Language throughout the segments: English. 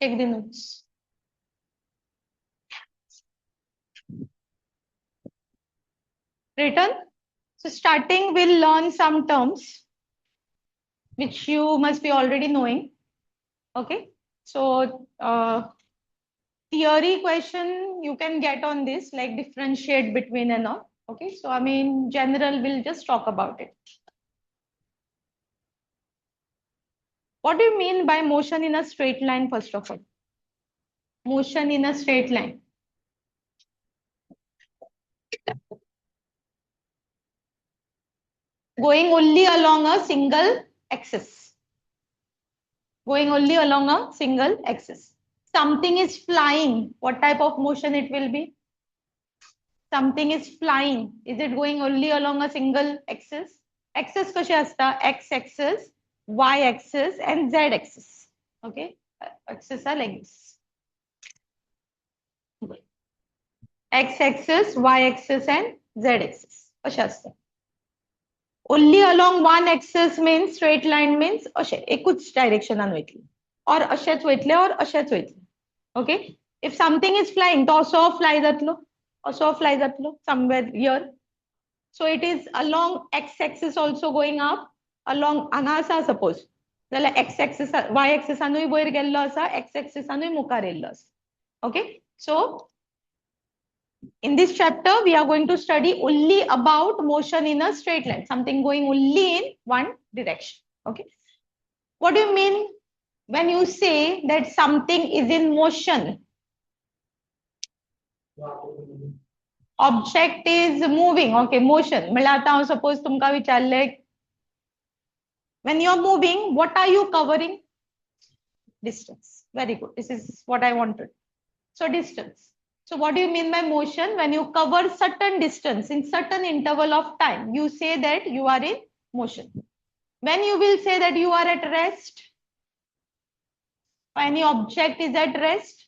Check the notes. Written. So starting, we'll learn some terms which you must be already knowing. Okay. So theory question you can get on this, like differentiate between and all. Okay. So I mean, general, we'll just talk about it. What do you mean by motion in a straight line, first of all? Motion in a straight line. Going only along a single axis. Going only along a single axis. Something is flying. What type of motion it will be? Something is flying. Is it going only along a single axis? Axis कसे असता? X axis, Y axis, and Z axis. Okay, axis are like this. X axis, Y axis, and Z axis. कसे असता? Only along one axis means straight line means अशे एकूच direction आन वयतली. Or अशेच वयतले or अशेच वयतले. Okay. If something is flying, तो असो fly जातलो. Also fly जातलो somewhere here. So it is along x-axis also going up. Along anasa suppose. Then x-axis, y-axis anui boir gello asa, x-axis anui mukar gello asa. Okay. So in this chapter, we are going to study only about motion in a straight line. Something going only in one direction. Okay. What do you mean when you say that something is in motion? Object is moving. Okay, motion. Suppose tumka vicharle, when you are moving, what are you covering? Distance. Very good. This is what I wanted. So distance. So what do you mean by motion? When you cover certain distance in certain interval of time, you say that you are in motion. When you will say that you are at rest, any object is at rest,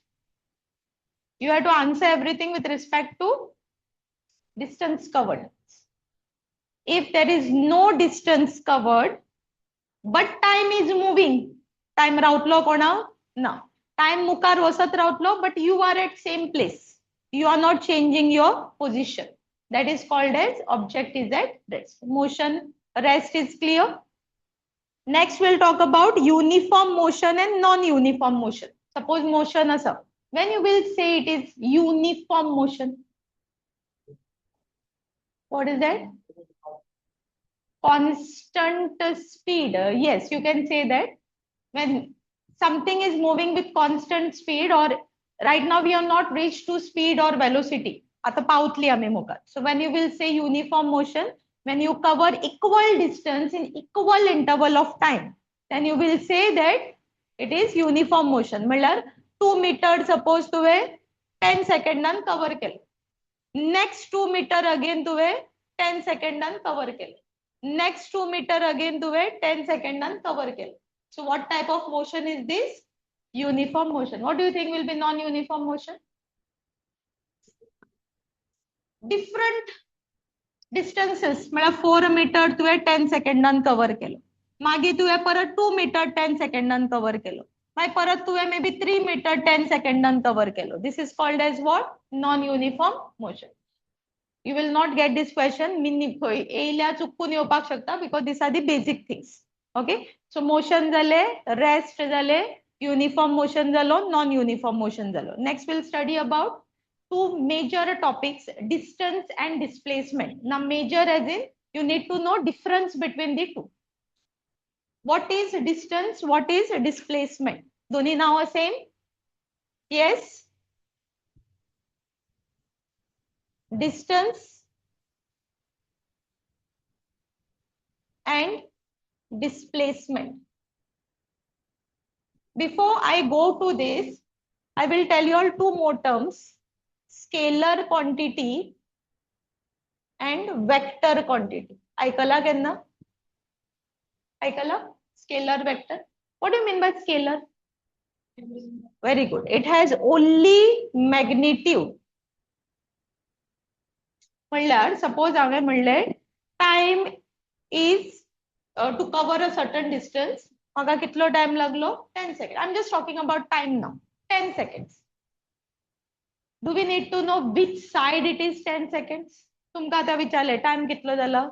you have to answer everything with respect to distance covered. If there is no distance covered, but time is moving, time rautlo kona? No. Time mukar wasat rautlo, but you are at same place. You are not changing your position. That is called as object is at rest. Motion, rest is clear. Next, we'll talk about uniform motion and non-uniform motion. Suppose motion asa. When you will say it is uniform motion, what is that? Constant speed. Yes, you can say that. When something is moving with constant speed, or right now we have not reached to speed or velocity. So when you will say uniform motion, when you cover equal distance in equal interval of time, then you will say that it is uniform motion. 2 meters suppose to 10 second nan cover kelo. Next 2 meter again to 10 second nan cover kelo. Next 2 meter again to 10 second nan cover kelo. So what type of motion is this? Uniform motion. What do you think will be non-uniform motion? Different distances. 4 meter to 10 second nan cover kelo. Magi tu परत 2 meter 10 second nan cover kelo. My परत tu maybe 3 meter 10 second nan cover kelo. This is called as what? Non-uniform motion. You will not get this question because these are the basic things. Okay. So motion jale, rest jale, uniform motion jalo, non-uniform motion jalo. Next we'll study about two major topics, distance and displacement. Now major as in you need to know difference between the two. What is distance? What is displacement? Doni now are same? Yes. Distance and displacement. Before I go to this, I will tell you all two more terms, scalar quantity and vector quantity. Aikala kenna? Aikala? Scalar vector. What do you mean by scalar? Very good. It has only magnitude. Suppose time is to cover a certain distance. Maga kitlo time laglo? 10 seconds. I'm just talking about time now. 10 seconds. Do we need to know which side it is 10 seconds? तुमका आता विचारले time कितलो झाला?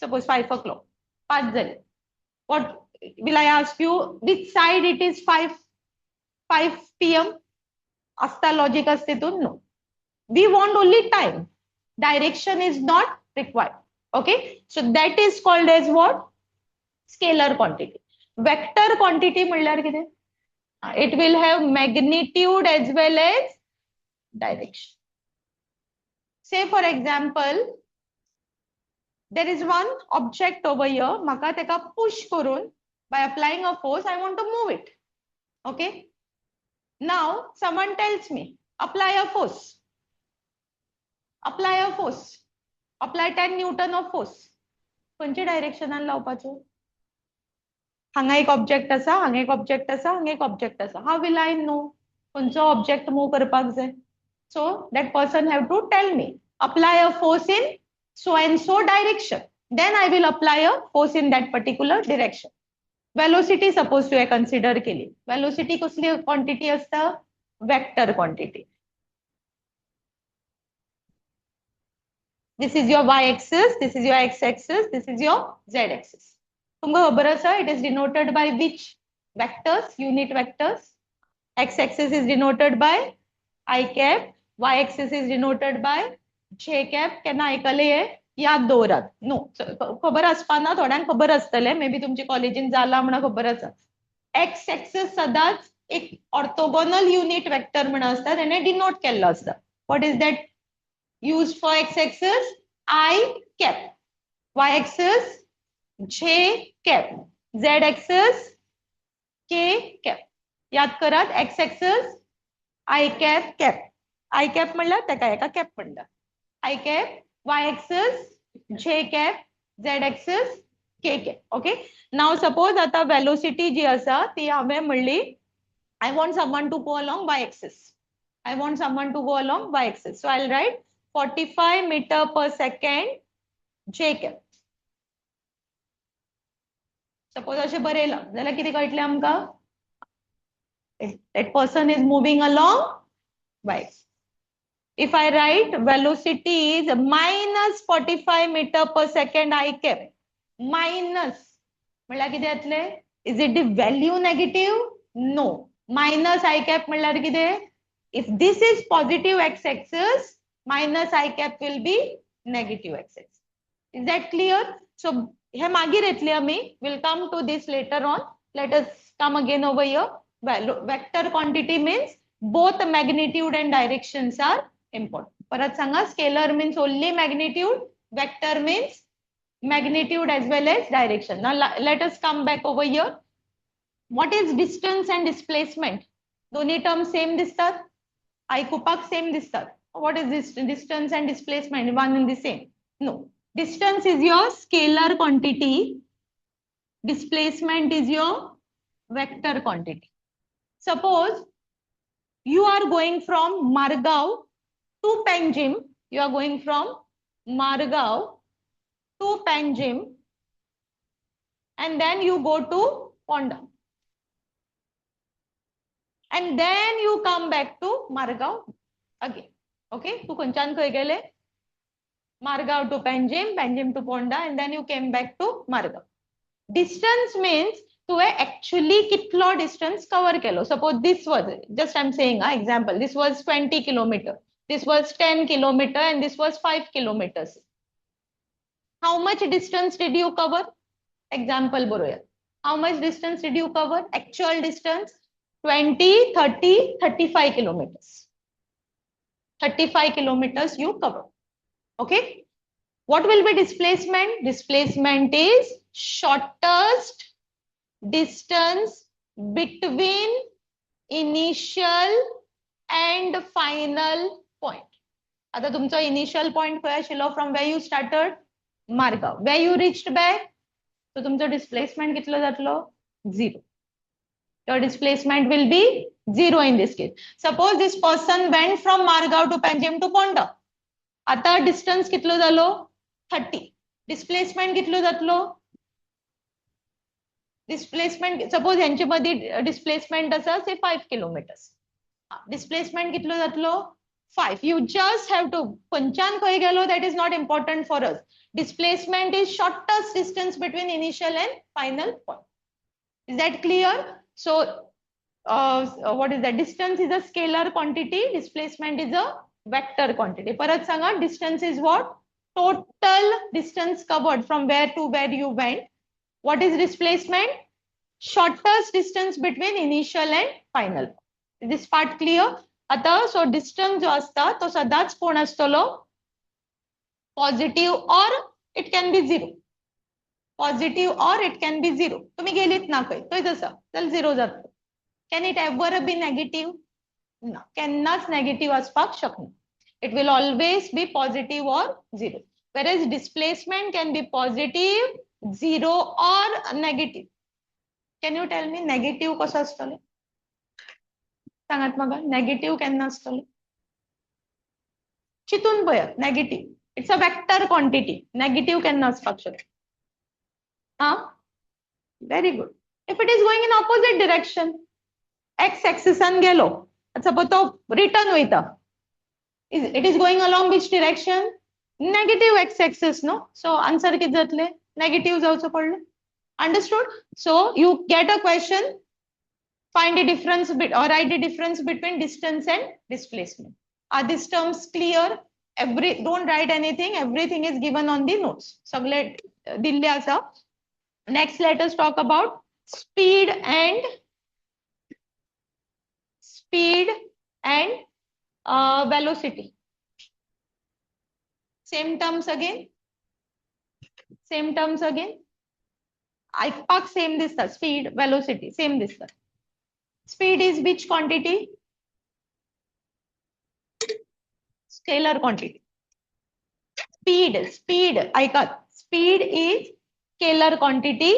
Suppose 5 o'clock. 5 झाले. What will I ask you? Which side it is 5 p.m. Asta logic astetun? No. We want only time. Direction is not required. Okay. So that is called as what? Scalar quantity. Vector quantity म्हणल्यार किती? It will have magnitude as well as direction. Say for example, there is one object over here. Maka teka push करून by applying a force, I want to move it. Okay. Now someone tells me, apply a force. Apply a force. Apply 10 Newton of force. खंयच्या डायरेक्शनान लावपाचो? हांगा एक object आसा, हांगा एक object आसा, हांगा एक ऑब्जेक्ट आसा. How will I know खंयचो ऑब्जेक्ट मूव करपाक जाय? So that person have to tell me, apply a force in so and so direction. Then I will apply a force in that particular direction. Velocity suppose to consider केली. Velocity कसली quantity असता? Vector quantity. This is your y-axis, this is your x-axis, this is your z-axis. तुमको खबर आसा, it is denoted by which vectors, unit vectors? X-axis is denoted by I cap, y-axis is denoted by j cap. केन्ना आयकले याद दवरात. No खबर आसपाना, थोड्यांक खबर आसतले, मे बी तुमच्या कॉलेजीन जाला म्हणून खबर आसा. x-axis सदांच एक ऑर्थोगोनल युनिट वेक्टर म्हणून आसता, तेणे डिनोट केल्लो आसता. What is that used for x-axis? I cap. Y-axis j cap. Z-axis k cap. याद करात, x-axis I cap cap. I cap म्हणल्यार तेका एका कॅप म्हणटा. I cap, y-axis j cap, z-axis k cap. Okay. Now suppose आता velocity जी आसा ती हांवें म्हणली, I want someone to go along y-axis. I want someone to go along y-axis. So I'll write 45 meter per second j cap. Suppose अशें बरयला जाल्यार कितें कळटलें आमकां? That person is moving along y-axis. If I write velocity is minus 45 meter per second I cap, minus म्हणल्यार कितें जातलें? Is it the value negative? No. Minus I cap म्हणल्यार कितें? If this is positive x-axis, minus I cap will be negative x-axis. Is that clear? So हे मागीर येतले आमी. We'll come to this later on. Let us come again over here. Vector quantity means both magnitude and directions are important. परत सांगा, scalar means only magnitude, vector means magnitude as well as direction. Now let us come back over here. What is distance and displacement? दोन्ही terms same दिसतात? आयकुपाक same दिसतात. What is this distance and displacement? One and the same? No. Distance is your scalar quantity. Displacement is your vector quantity. Suppose you are going from Margao to Panjim. You are going from Margao to Panjim, and then you go to Ponda. And then you come back to Margao again. Okay, tu खंयच्यान खंय गेले? Margao to Panjim, Panjim to Ponda, and then you came back to Margao. Distance means tu actually kitlo distance cover kelo. Suppose this was, just I'm saying example, this was 20 kilometer, this was 10 kilometer, and this was 5 kilometers. How much distance did you cover? Example Boroya. How much distance did you cover? Actual distance 20, 30, 35 kilometers. 35 kilometers you cover. Okay. What will be displacement? Displacement is shortest distance between initial and final point. आता तुमचा initial point खंय आशिल्लो? From where you started? Margao. Where you reached back? So तुमचा displacement कितलो जातलो? 0. Your displacement will be 0 in this case. Suppose this person went from Margao to Panjim to Ponda. आता distance कितलो जालो? 30. Displacement कितलो जातलो? डिस्प्लेसमेंट सपोज यांचे मध्ये डिस्प्लेसमेंट आसा से 5 किलोमीटर्स डिस्प्लेसमेंट कितलो जातलो 5 you just have to खंयच्यान खंय गेलो that is not important for us displacement is shortest distance between initial and final point is that clear so what is that distance is a scalar quantity displacement is a vector quantity परत सांगा distance is what total distance covered from where to where you went what is displacement shortest distance between initial and final is this part clear आता so distance जो असता तो सदाच कोण असतलो positive or it can be zero positive or it can be zero तुम्ही गेलीत ना खंय थंय जसा चल झिरो जातलो can it ever be negative ना केन्नाच नेगेटिव्ह असपाक शकना it will always be positive or zero whereas displacement can be positive zero or negative can you tell me negative कसं असतलो सांगात म्हाका नेगेटिव्ह केन्ना असतलो चितून पळयात negative it's a vector quantity negative केन्ना असपाक शकता हा very good if it is going in opposite direction X एक्सिसान गेलो सपोज तो रिटर्न वयता it is going along which direction negative X axis no so answer कितें जातले नेगेटिव्ह जावचो पडलो understood so you get a question find a difference or write a difference between distance and displacement are these terms clear don't write anything everything is given on the notes sagle dille asa next let us talk about speed and velocity same terms again ऐकपाक same दिसता speed velocity same दिसता speed is which quantity scalar quantity speed ऐकत speed is scalar quantity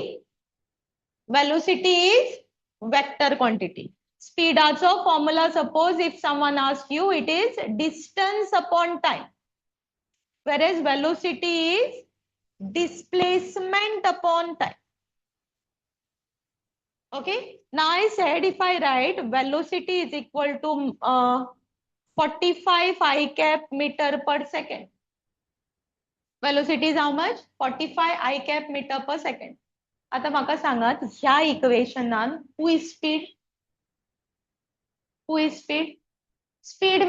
velocity is vector quantity speed also formula suppose if someone asks you it is distance upon time whereas velocity is displacement upon time okay now I said if I write velocity is equal to 45 I cap meter per second velocity is how much 45 I cap meter per second आता म्हाका सांगात ह्या इक्वेशनान who is speed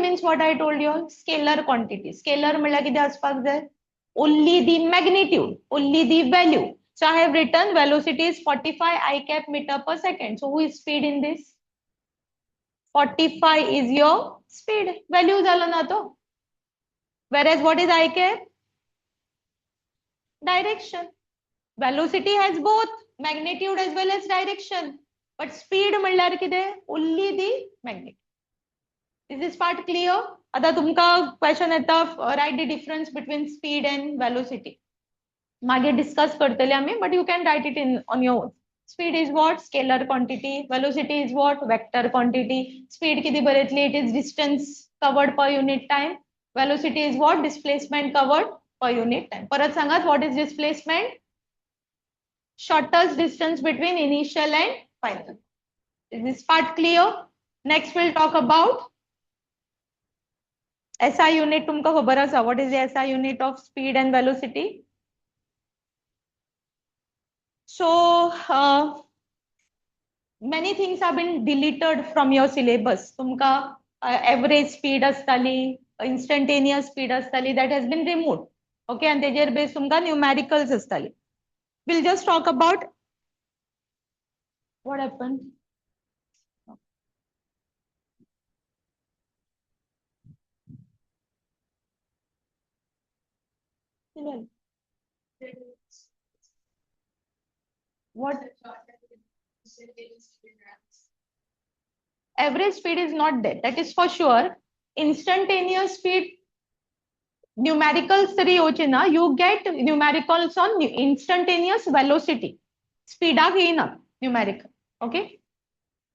means what I told you scalar quantity scalar म्हळ्यार कितें आसपाक जाय only the magnitude only the value so I have written velocity is 45 I cap meter per second so who is speed in this 45 is your speed value झालं ना तो whereas what is I cap direction velocity has both magnitude as well as direction but speed म्हळ्यार कितें only the magnitude is this part clear आता तुमका question येता write the difference between speed and velocity मागे discuss करतले आम्ही but you can write it in on your own speed is what scalar quantity velocity is what vector quantity speed किती बरेतली it is distance covered per unit time velocity is what displacement covered per unit time परत सांगात what is displacement shortest distance between initial and final is this part clear next we'll talk about SI unit तुमका खबर आसा what is the SI unit of speed and velocity so many things have been deleted from your syllabus tumka average speed astali instantaneous speed astali that has been removed okay and tejer base tumka numericals astali we'll just talk about what happened what average speed is not there that is for sure instantaneous speed numericals तरी होचे ना you get numericals on instantaneous velocity speed येईना numerical okay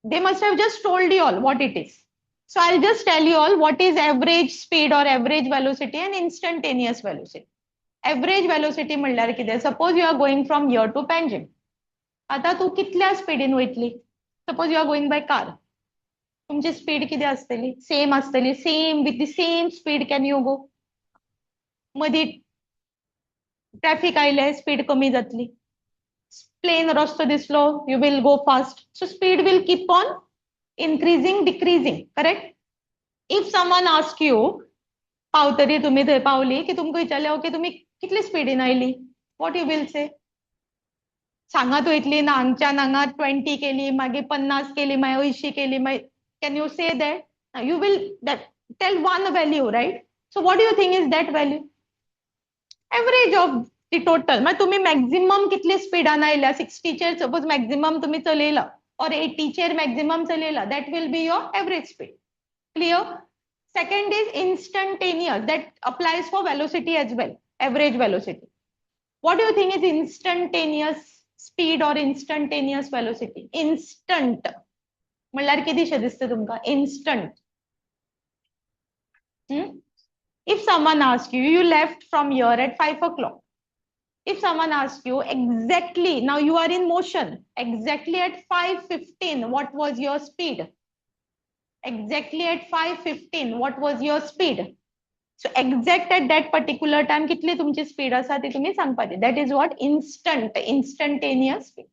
they must have just told you all what it is so I'll just tell you all what is average speed or average velocity and instantaneous velocity average velocity म्हणल्यार कितें suppose you are going from here to Panjim आता तू कितल्या स्पीडीन वयतली? Suppose you are going by car. तुमची speed किती असतली? सेम असतली. Same with the same speed can you go? मधी ट्रॅफिक आयले, स्पीड कमी जातली. प्लेन रस्तो दिसलो, you will go fast. So speed will keep on increasing, decreasing, correct? If someone asks you, पावतरी तुम्ही थंय पावली की तुमकां विचारले ओके तुम्ही कितली स्पीडीन आयली, वॉट यू विल से? सांगात वयतली ना हांगच्यान हांगा 20 केली, मागीर 50 केली, मागीर 80 केली, मागीर can you say that? You will tell one value, right? So what you think is that value? Average of the total. म्हणजे तुम्ही मॅक्झिमम कितली स्पीडान आयल्या? 60चेर सपोज मॅक्झिमम तुम्ही चलयला or 80चेर मॅक्झिमम चलयला, that will be your average speed. Clear? Second is instantaneous. That applies for velocity as well. Average velocity. What do you think is instantaneous speed or instantaneous velocity? Instant. म्हणल्यार किती दिसतं तुमका? Instant. If someone asks you, you left from here at 5 o'clock. If someone asks you exactly, now you are in motion, exactly at 5:15, what was your speed? Exactly at 5:15, what was your speed? So exact at that particular time, kitli tumchi speed asa ti tumi sangpati. That is what instantaneous speed.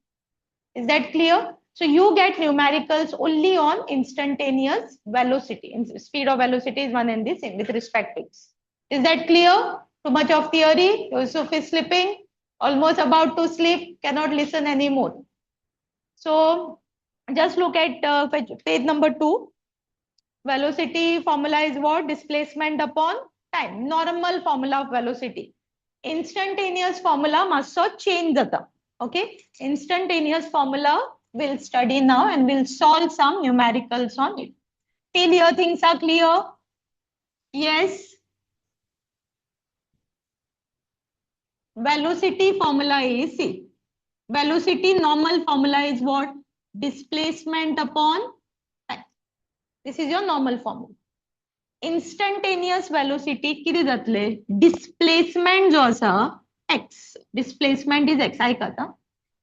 Is that clear? So you get numericals only on instantaneous velocity. Speed or velocity is one and the same with respect to it. Is that clear? Too much of theory? Yusuf is sleeping. Almost about to sleep, cannot listen anymore. So just look at page number 2. Velocity formula is what? Displacement upon time. Normal formula of velocity. Instantaneous formula must change data. Okay? Instantaneous formula we'll study now and we'll solve some numericals on it. Till here things are clear? Yes. Velocity formula is, see, velocity normal formula is what? Displacement upon time. This is your normal formula. Instantaneous velocity किती जातले? Displacement जो असा x, displacement is x. ऐका,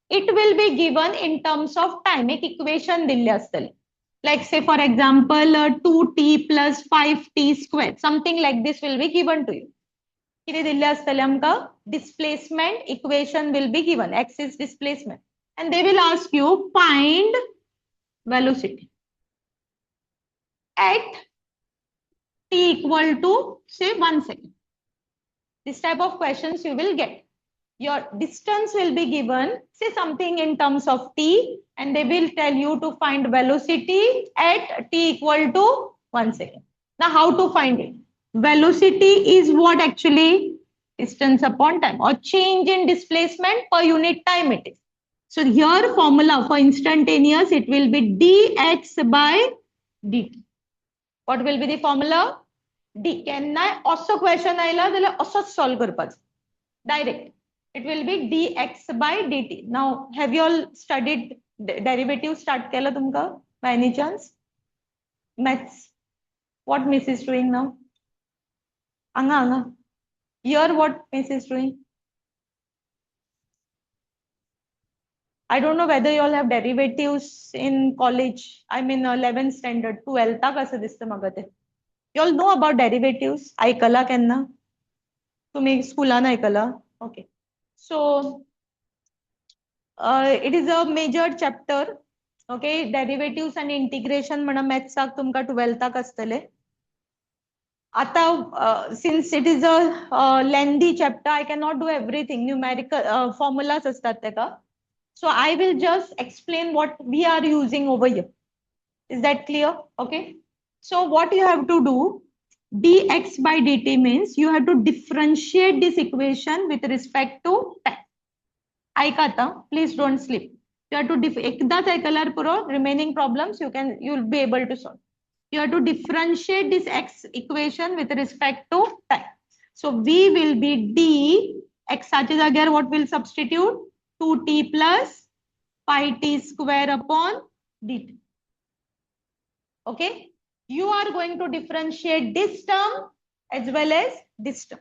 it will be given in terms of time. एक equation दिले असतले. Like say for example 2t plus 5t squared. Something like this will be given to you. किती दिले असतले आमका? Displacement equation will be given. X is displacement. And they will ask you find velocity at t equal to say 1 second. This type of questions you will get. Your distance will be given, say something in terms of t, and they will tell you to find velocity at t equal to 1 second. Now how to find it? Velocity is what actually? Distance upon time or change in displacement per unit time it is. So here formula for instantaneous, it will be dx by dt. What will be the formula? D. Can I also question aila jala also solve karpaच direct. It will be dx by dt. Now have you all studied derivative start केला तुमका by any chance? Maths. What Miss is doing now? Anga. Here what Miss is doing? I don't know whether you all have derivatives in college. I mean 11th standard, 12th ता कसं दिसतं मग ते? You all know about derivatives? ऐकला केन्ना? तुम्ही स्कूलान ऐकला? Okay. So it is a major chapter. Okay, derivatives and integration म्हणा मॅथ्साक तुमका 12th ता असतले. आता since it is a lengthy chapter, I cannot do everything. Numerical formulas असतात तेका. So I will just explain what we are using over here. Is that clear? Okay. So what you have to do, dx by dt means you have to differentiate this equation with respect to time. ऐका, please don't sleep. You have to एकदाच ऐकल्यार पुरो remaining problems you'll be able to solve. You have to differentiate this x equation with respect to time. So v will be d x च्या जाग्यार what will substitute? 2t plus 5t square upon dt. Okay. You are going to differentiate this term as well as this term.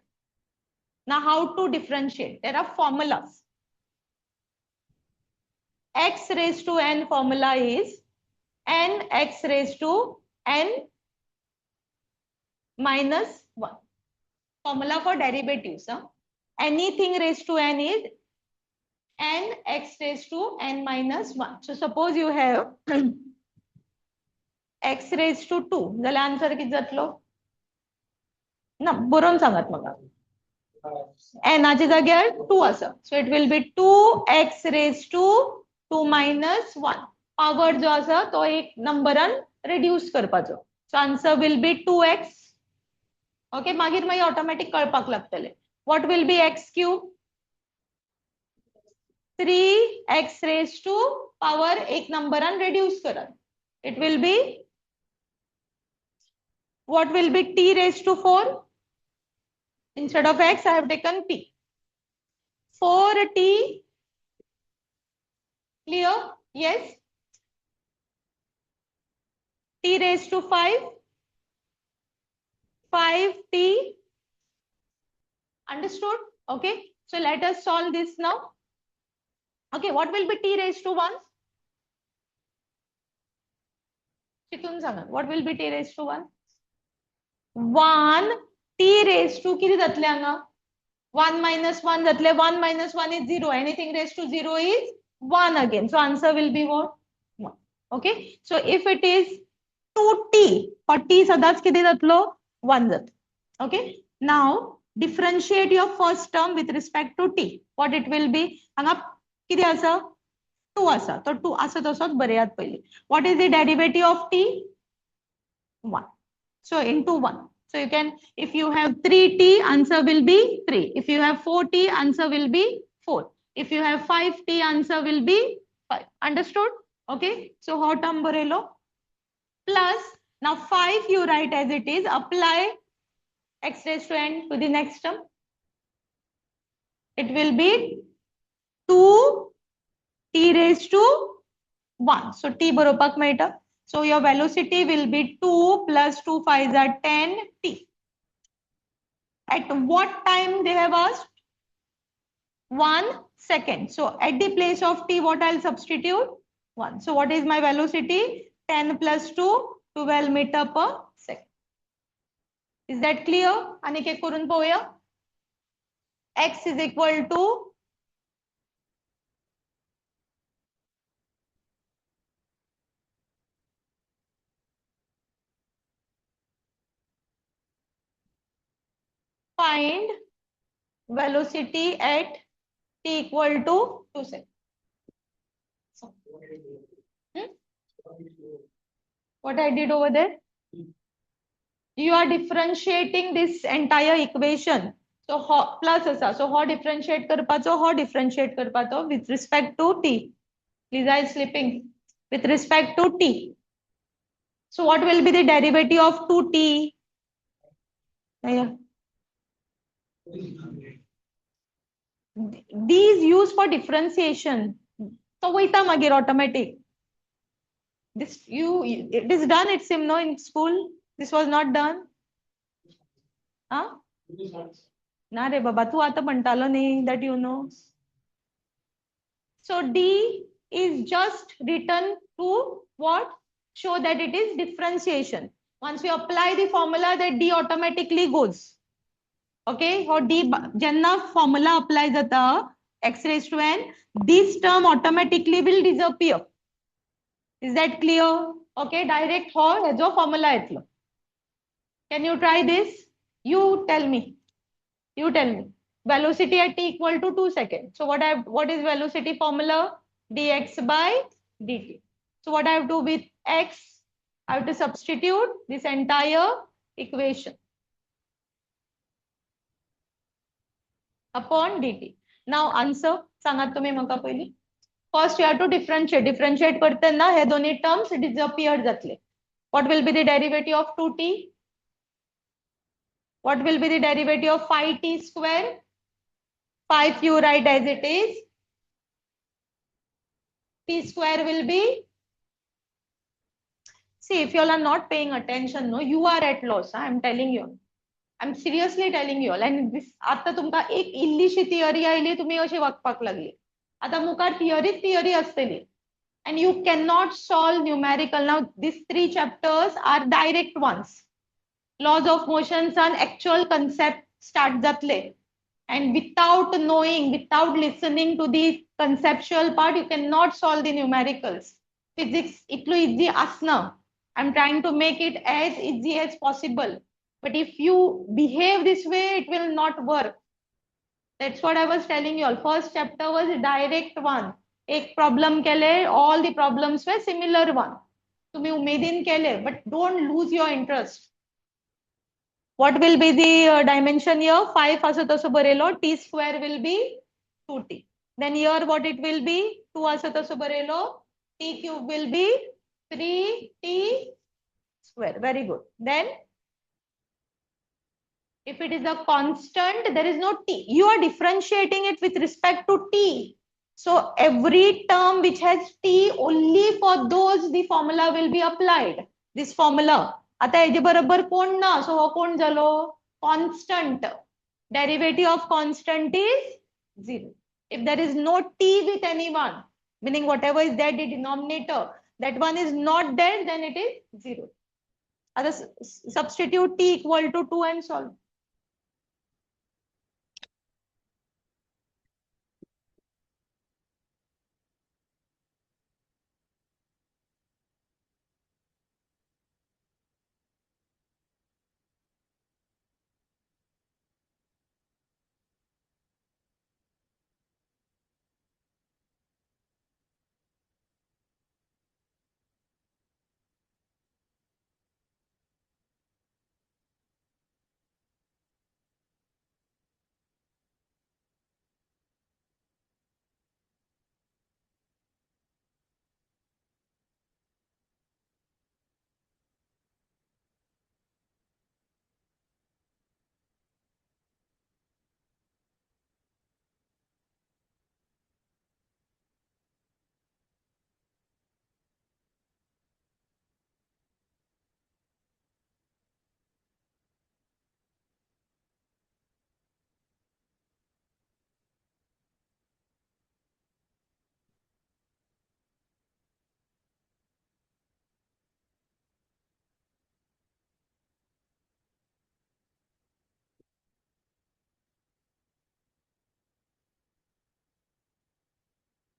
Now how to differentiate? There are formulas. x raised to n formula is n x raised to n minus 1. Formula for derivatives. Anything raised to n is n x raised to n minus 1. So suppose you have x raised to 2. जाल्यार answer किती जातलो? ना बरोवन सांगात म्हाका. एनाच्या जाग्यार 2 आसा. So it will be 2x raised to 2 minus 1. Power जो आसा तो एक नंबरान reduce करपाचो. So answer will be 2x. Okay, मागीर मागीर ऑटोमॅटिक कळपाक लागतले. What will be x cube? 3x raised to power एक नंबरान reduce Karat. It will be, what will be t raised to 4? Instead of x, I have taken t. 4t. Clear? Yes. T raised to 5. 5t. Understood? Okay. So let us solve this now. Okay. What will be t raised to 1? चितून Sanga. What will be t raised to 1? 1 t raised to किती जातले हांगा? 1 minus 1 जातले. 1 minus 1 is 0. Anything raised to 0 is 1 again. So answer will be what? 1. Okay. So if it is 2t, for t सदाच किती जातलो? 1 जात. Okay. Now differentiate your first term with respect to t. What it will be? हांगा किती आसा? 2 आसा. तो 2 आसा तसोच बरेयात पयली. What is the derivative of t? 1. So into 1. So you can, if you have 3t, answer will be 3. If you have 4t, answer will be 4. If you have 5t, answer will be 5. Understood? Okay. So how term borelo? Plus, now 5 you write as it is. Apply x raised to n to the next term. It will be 2t raised to 1. So t boropak matter. So your velocity will be 2 plus 2 5s are 10t. At what time they have asked? 1 second. So at the place of t, what I'll substitute? 1. So what is my velocity? 10 plus 2, 12 meter per second. Is that clear? Aniket करून पाहूया. X is equal to find velocity at t equal to 2 seconds. What I did over there? You are differentiating this entire equation. So plus asa. So how differentiate करपाचो? How differentiate करपाचो with respect to t? Lisa is sleeping. With respect to t. So what will be the derivative of 2t? Yeah. These used for differentiation. So waita magir automatic. This it is done. It's no in school. This was not done. Huh? Na re baba, tu आता म्हंटालो नहीं that you know. So D is just written to what? Show that it is differentiation. Once we apply the formula, that D automatically goes. Okay, or D jenna formula apply jata x raised to n, this term automatically will disappear. Is that clear? Okay, direct ho hai jo formula etlo. Can you try this? You tell me. You tell me. Velocity at t equal to 2 seconds. So what is velocity formula? Dx by dt. So what I have to do with x? I have to substitute this entire equation upon dt. Now answer. सांगा तुम्ही मका पहिली. First you have to differentiate. Differentiate करताना हे दोन्ही terms disappeared जातले. What will be the derivative of 2t? What will be the derivative of 5t square? 5 you write as it is. T square will be. See, if you all are not paying attention, no, you are at loss. I'm telling you. I'm seriously telling you all. And this आता तुमका एक इल्लीशी theory oily तुम्ही अशी वागपाक लागली. आता मुखार theory असतली. And you cannot solve numerical. Now, these 3 chapters are direct ones. Laws of motions and actual concept start jatle. And without knowing, without listening to the conceptual part, you cannot solve the numericals. Physics, itlu easy asna. I'm trying to make it as easy as possible. But if you behave this way, it will not work. That's what I was telling you all. First chapter was direct one. एक problem केले, all the problems were similar one. तुम्ही उमेदीन केले, but don't lose your interest. What will be the dimension here? 5 असं तसं Bareilly. T square will be 2t. Then here what it will be? 2 असं तसं Bareilly. T cube will be 3t square. Very good. Then if it is a constant, there is no t. You are differentiating it with respect to t. So every term which has t, only for those the formula will be applied. This formula. आता हेजे बरोबर कोण ना, so हो कोण झालो? Constant. Derivative of constant is 0. If there is no t with anyone, meaning whatever is there, the denominator, that one is not there, then it is 0. Other substitute t equal to 2 and solve.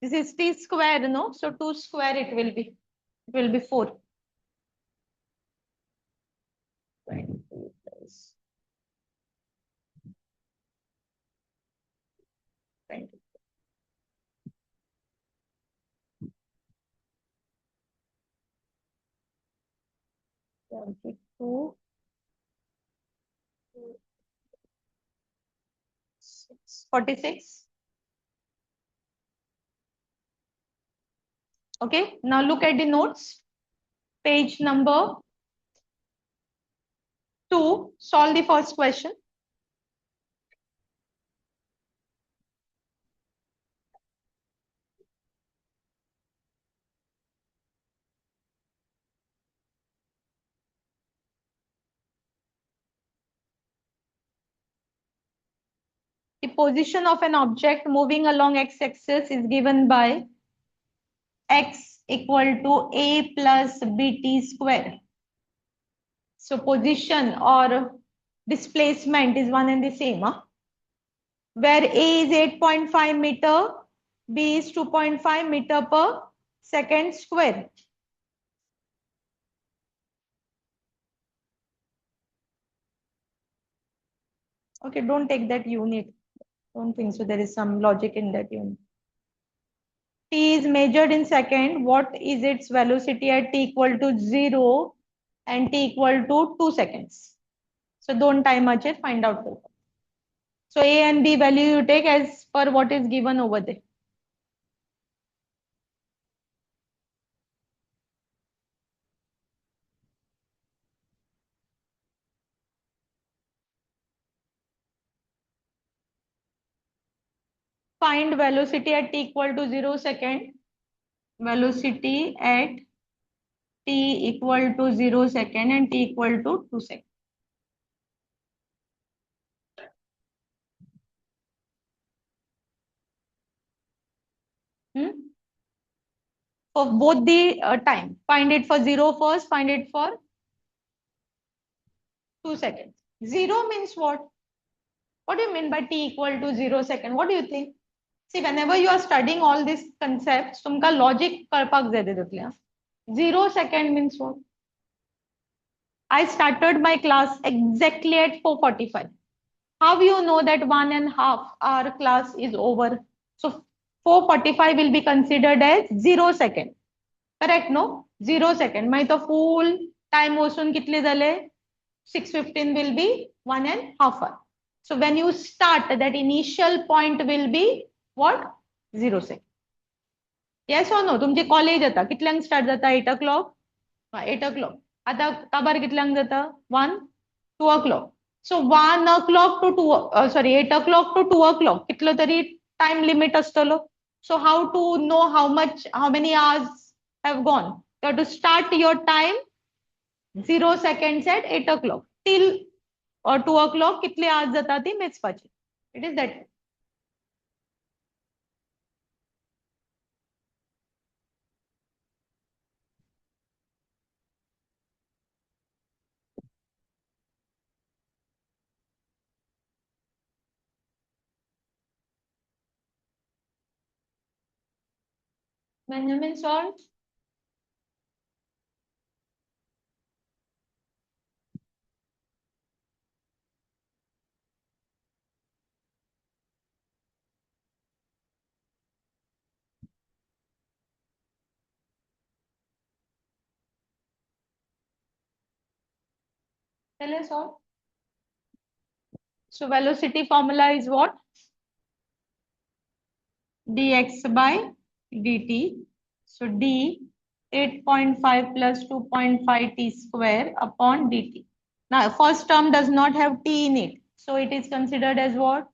This is t square, no? So 2 square it will be. It will be 4. 20 plus 20. 22. 46. Okay, now look at the notes. Page number 2. Solve the first question. The position of an object moving along x-axis is given by x equal to a plus bt square. So position or displacement is one and the same. Huh? Where a is 8.5 meter, b is 2.5 meter per second square. Okay, don't take that unit. Don't think so. There is some logic in that unit. T is measured in second. What is its velocity at t equal to 0 and t equal to 2 seconds? So don't time much it, find out. So A and B value you take as per what is given over there. Find velocity at t equal to 0 second. Velocity at t equal to 0 second and t equal to 2 seconds. For both the time. Find it for 0 first, find it for 2 seconds. 0 means what? What do you mean by t equal to 0 second? What do you think? See, whenever you are studying all these concepts, तुमका logic कळपाक जाय तितूंतल्यान. 0 second means what? I started my class exactly at 4:45. How you know that 1.5 hour class is over? So 4:45 will be considered as 0 second. Correct, no? 0 second. My the full time वसून कितले झाले? 6:15 will be 1.5 hour. So when you start, that initial point will be what? 0 second. Yes or no? तुमचे college आता कितल्यांक start जाता? 8 o'clock? 8 o'clock. आता काबार कितल्यांक जाता? 1, 2 o'clock. So 1 o'clock to 2, 8 o'clock to 2 o'clock. कितलो तरी time limit असतलो. So how to know how many hours have gone? You have to start your time 0 seconds at 8 o'clock till 2 o'clock कितले hours जाता ती मेजपाची. It is that. Benjamin solved. Tell us all. So velocity formula is what? Dx by dt. So d 8.5 plus 2.5 t square upon dt. Now first term does not have t in it. So it is considered as what?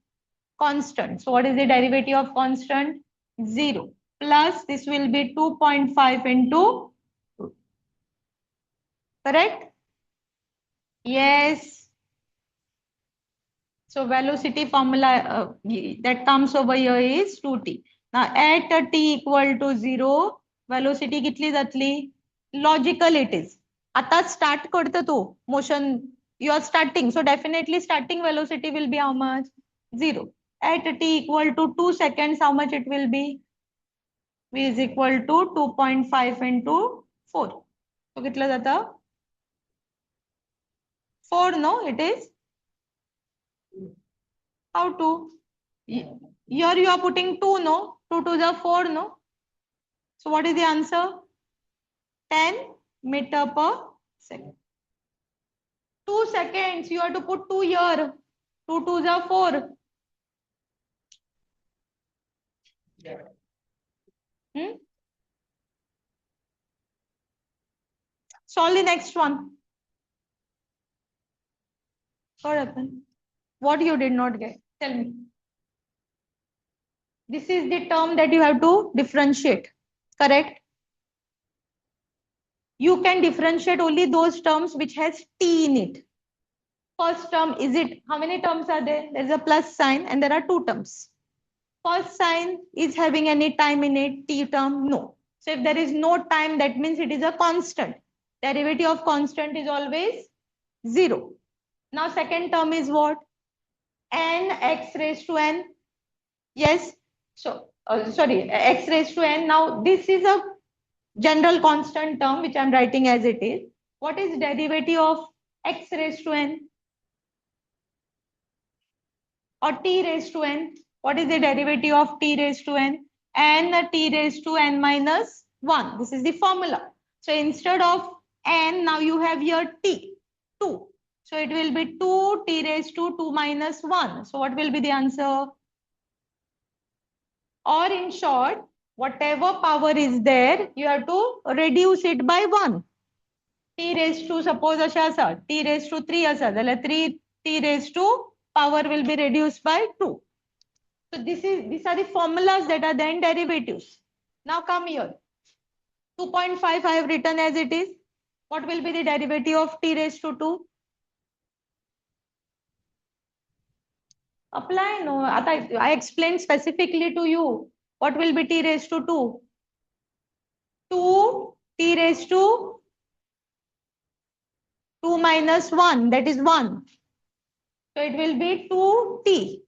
Constant. So what is the derivative of constant? 0. Plus this will be 2.5 into 2. Correct? Yes. So velocity formula that comes over here is 2t. Now at t equal to 0, velocity kitli जातली? Logical it is. आता start करतो तू motion, you are starting. So definitely starting velocity will be how much? 0. At t equal to 2 seconds, how much it will be? V is equal to 2.5 into 4. So kitla jata? 4, no? It is? How to? Here you are putting 2, no? 2 to the 4, no? So what is the answer? 10 meter per second. 2 seconds. You have to put 2 here. 2 to the 4. Solve the next one. What happened? What you did not get? Tell me. This is the term that you have to differentiate. Correct? You can differentiate only those terms which has t in it. First term, is it, how many terms are there? There's a plus sign and there are 2 terms. First sign is having any time in it, t term, no. So if there is no time, that means it is a constant. Derivative of constant is always 0. Now second term is what? N x raised to n. Yes. So, sorry, x raised to n. Now this is a general constant term which I'm writing as it is. What is derivative of x raised to n? Or t raised to n? What is the derivative of t raised to n? N t raised to n minus 1. This is the formula. So instead of n, now you have here t, 2. So it will be 2 t raised to 2 minus 1. So what will be the answer? Or in short, whatever power is there, you have to reduce it by 1. T raised to, suppose asha asa, t raised to 3 asa, 3 t raised to power will be reduced by 2. So these are the formulas that are then derivatives. Now come here. 2.5 I have written as it is. What will be the derivative of t raised to 2? Apply, no. I explained specifically to you. What will be t raised to 2? 2 t raised to 2 minus 1, that is 1. So it will be 2t.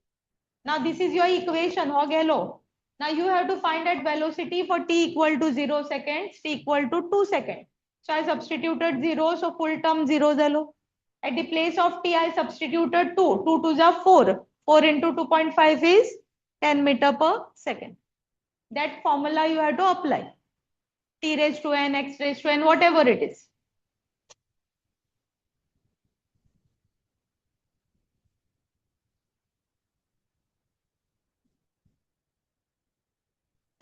Now this is your equation, hello. Now you have to find that velocity for t equal to 0 seconds, t equal to 2 seconds. So I substituted 0, so full term 0 zero. At the place of t, I substituted 2. 2 to the 4. 4 into 2.5 is 10 meter per second. That formula you have to apply. T raised to n, x raised to n, whatever it is.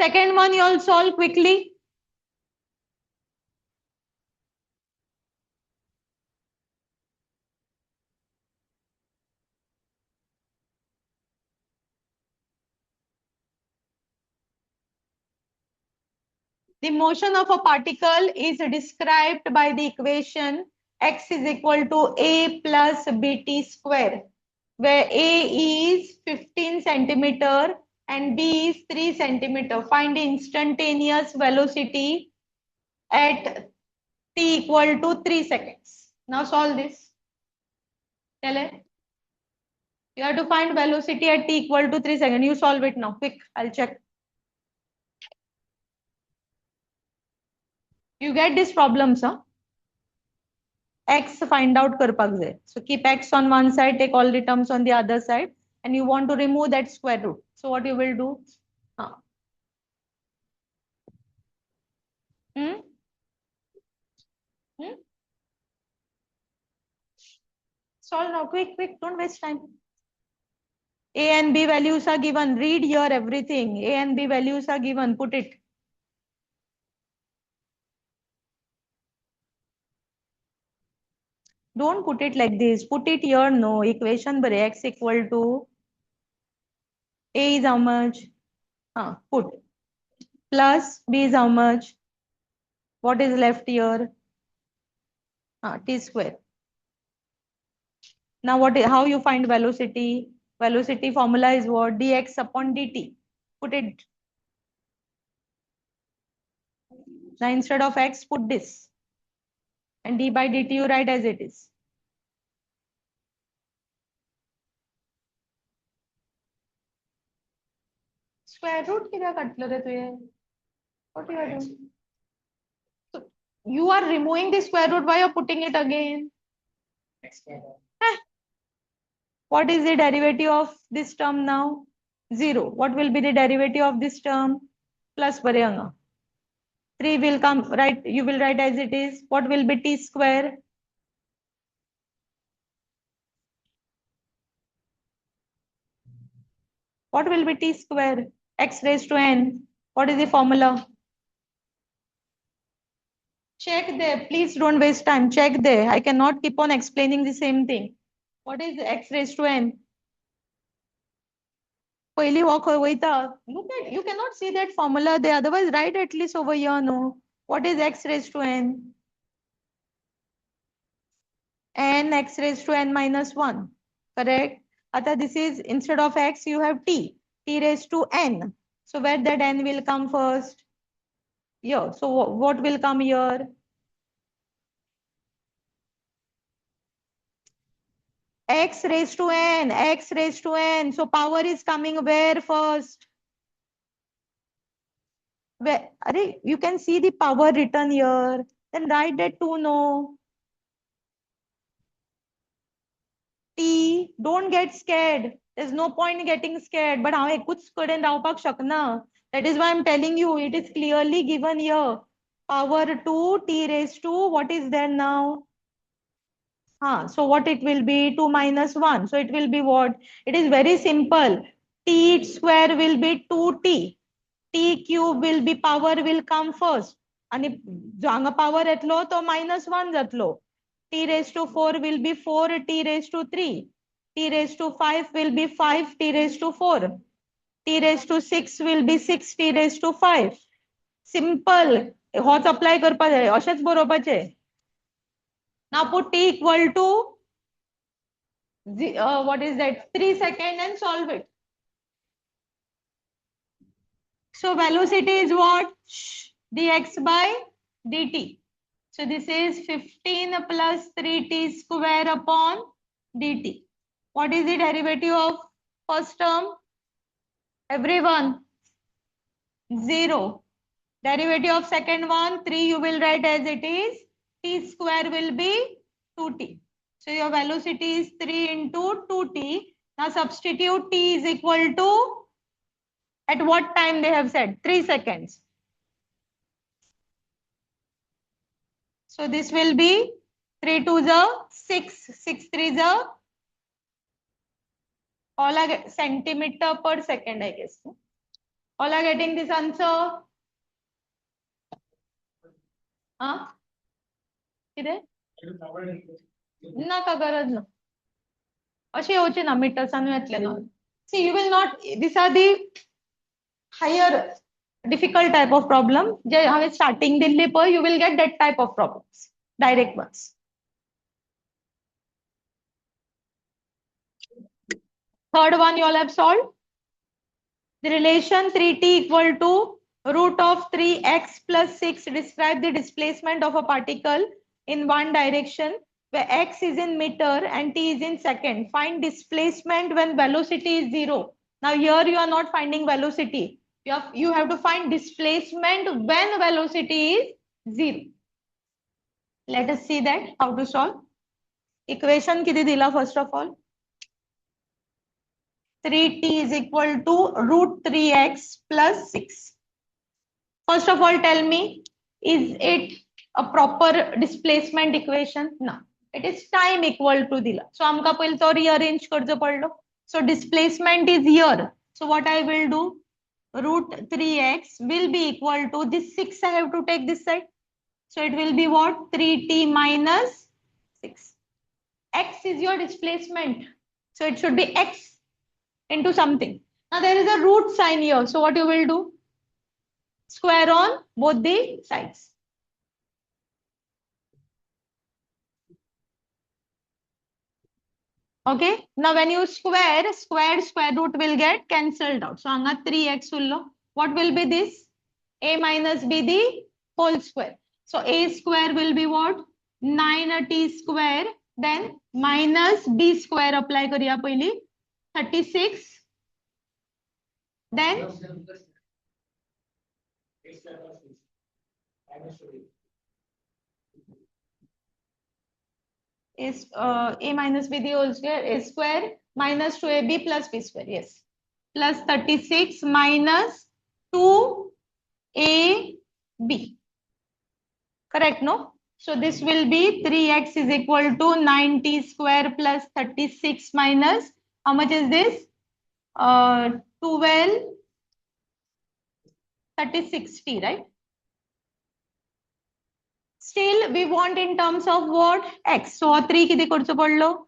Second one you all solve quickly. The motion of a particle is described by the equation x is equal to a plus bt square, where a is 15 centimeter and b is 3 centimeter. Find the instantaneous velocity at t equal to 3 seconds. Now solve this. Tell it. You have to find velocity at t equal to 3 seconds. You solve it now. Quick. I'll check. You get these problems, huh? X find out करपाक जाय. So keep x on one side, take all the terms on the other side, and you want to remove that square root. So what you will do? Hmm? Hmm? Solve now, quick, quick, don't waste time. A and B values are given. Read here everything. A and B values are given. Put it. Don't put it like this. Put it here. No equation, but x equal to A is how much? Put plus B is how much? What is left here? T square. Now what? How you find velocity? Velocity formula is what? Dx upon dt. Put it. Now instead of x, put this. And d by dt you write as it is. Square root किधर काटलं रे तुझे? What you are doing? So you are removing the square root. Why you are putting it again? What is the derivative of this term now? 0. What will be the derivative of this term? Plus बरेगा. 3 will come, right? You will write as it is. What will be t square? What will be t square? X raised to n. What is the formula? Check there. Please don't waste time. Check there. I cannot keep on explaining the same thing. What is x raised to n? Look at, you cannot see that formula there. Otherwise, write at least over here. No. What is x raised to n? N x raised to n minus 1. Correct? Ata, this is instead of x, you have t. T raised to n. So where that n will come first? Here. So what will come here? X raised to n. X raised to n. So power is coming where first? Where? You can see the power written here. Then write that 2 no. T, don't get scared. There's no point in getting scared. But how कुछ करें रावपाक शकना. That is why I'm telling you. It is clearly given here. Power 2 t raised to what is there now? So what it will be? 2 minus 1. So it will be what? It is very simple. T square will be 2t. T cube will be power will come first. आणि जांगा power येतलो तो minus 1 जातलो. T raised to 4 will be 4 t raised to 3. T raised to 5 will be 5 t raised to 4. T raised to 6 will be 6 t raised to 5. Simple. होच apply करपा जाय. अशेच बरोवपाचे. Now put t equal to what is that? 3 seconds and solve it. So velocity is what? Dx by dt. So this is 15 plus 3t square upon dt. What is the derivative of first term? Everyone, 0. Derivative of second one, 3 you will write as it is. T square will be 2t. So your velocity is 3 into 2t. Now substitute t is equal to, at what time they have said? 3 seconds. So this will be 3 2 the 6, 6 3 the, all are centimeter per second, I guess. All are getting this answer? Huh? किती? नका गरज ना. असे होचे ना metres आणि यातले ना. See, you will not, these are the higher difficult type of problem. जे हमें starting दिल्ली पर you will get that type of problems, direct ones. Third one you all have solved. The relation 3t equal to root of 3x plus 6 describe the displacement of a particle in one direction where x is in meter and t is in second. Find displacement when velocity is 0. Now here you are not finding velocity. You have to find displacement when velocity is 0. Let us see that how to solve. Equation किती दिला first of all? 3t is equal to root 3x plus 6. First of all, tell me, is it a proper displacement equation? No. It is time equal to dila. So, आमका पहिले तो rearrange करजो पडलो. So, displacement is here. So, what I will do? Root 3x will be equal to this 6. I have to take this side. So, it will be what? 3t minus 6. X is your displacement. So, it should be x into something. Now, there is a root sign here. So, what you will do? Square on both the sides. Okay. Now when you square root will get cancelled out. So anga 3x will. What will be this? A minus b the whole square. So a square will be what? 9t square. Then minus b square apply kariya पहिली. 36. Then is a minus b the whole square, a square minus 2ab plus b square. Yes. Plus 36 minus 2ab. Correct, no? So this will be 3x is equal to 9t square plus 36 minus, how much is this? 12, 36t, right? Still, we want in terms of what? X. So 3 किती करचो पडलो?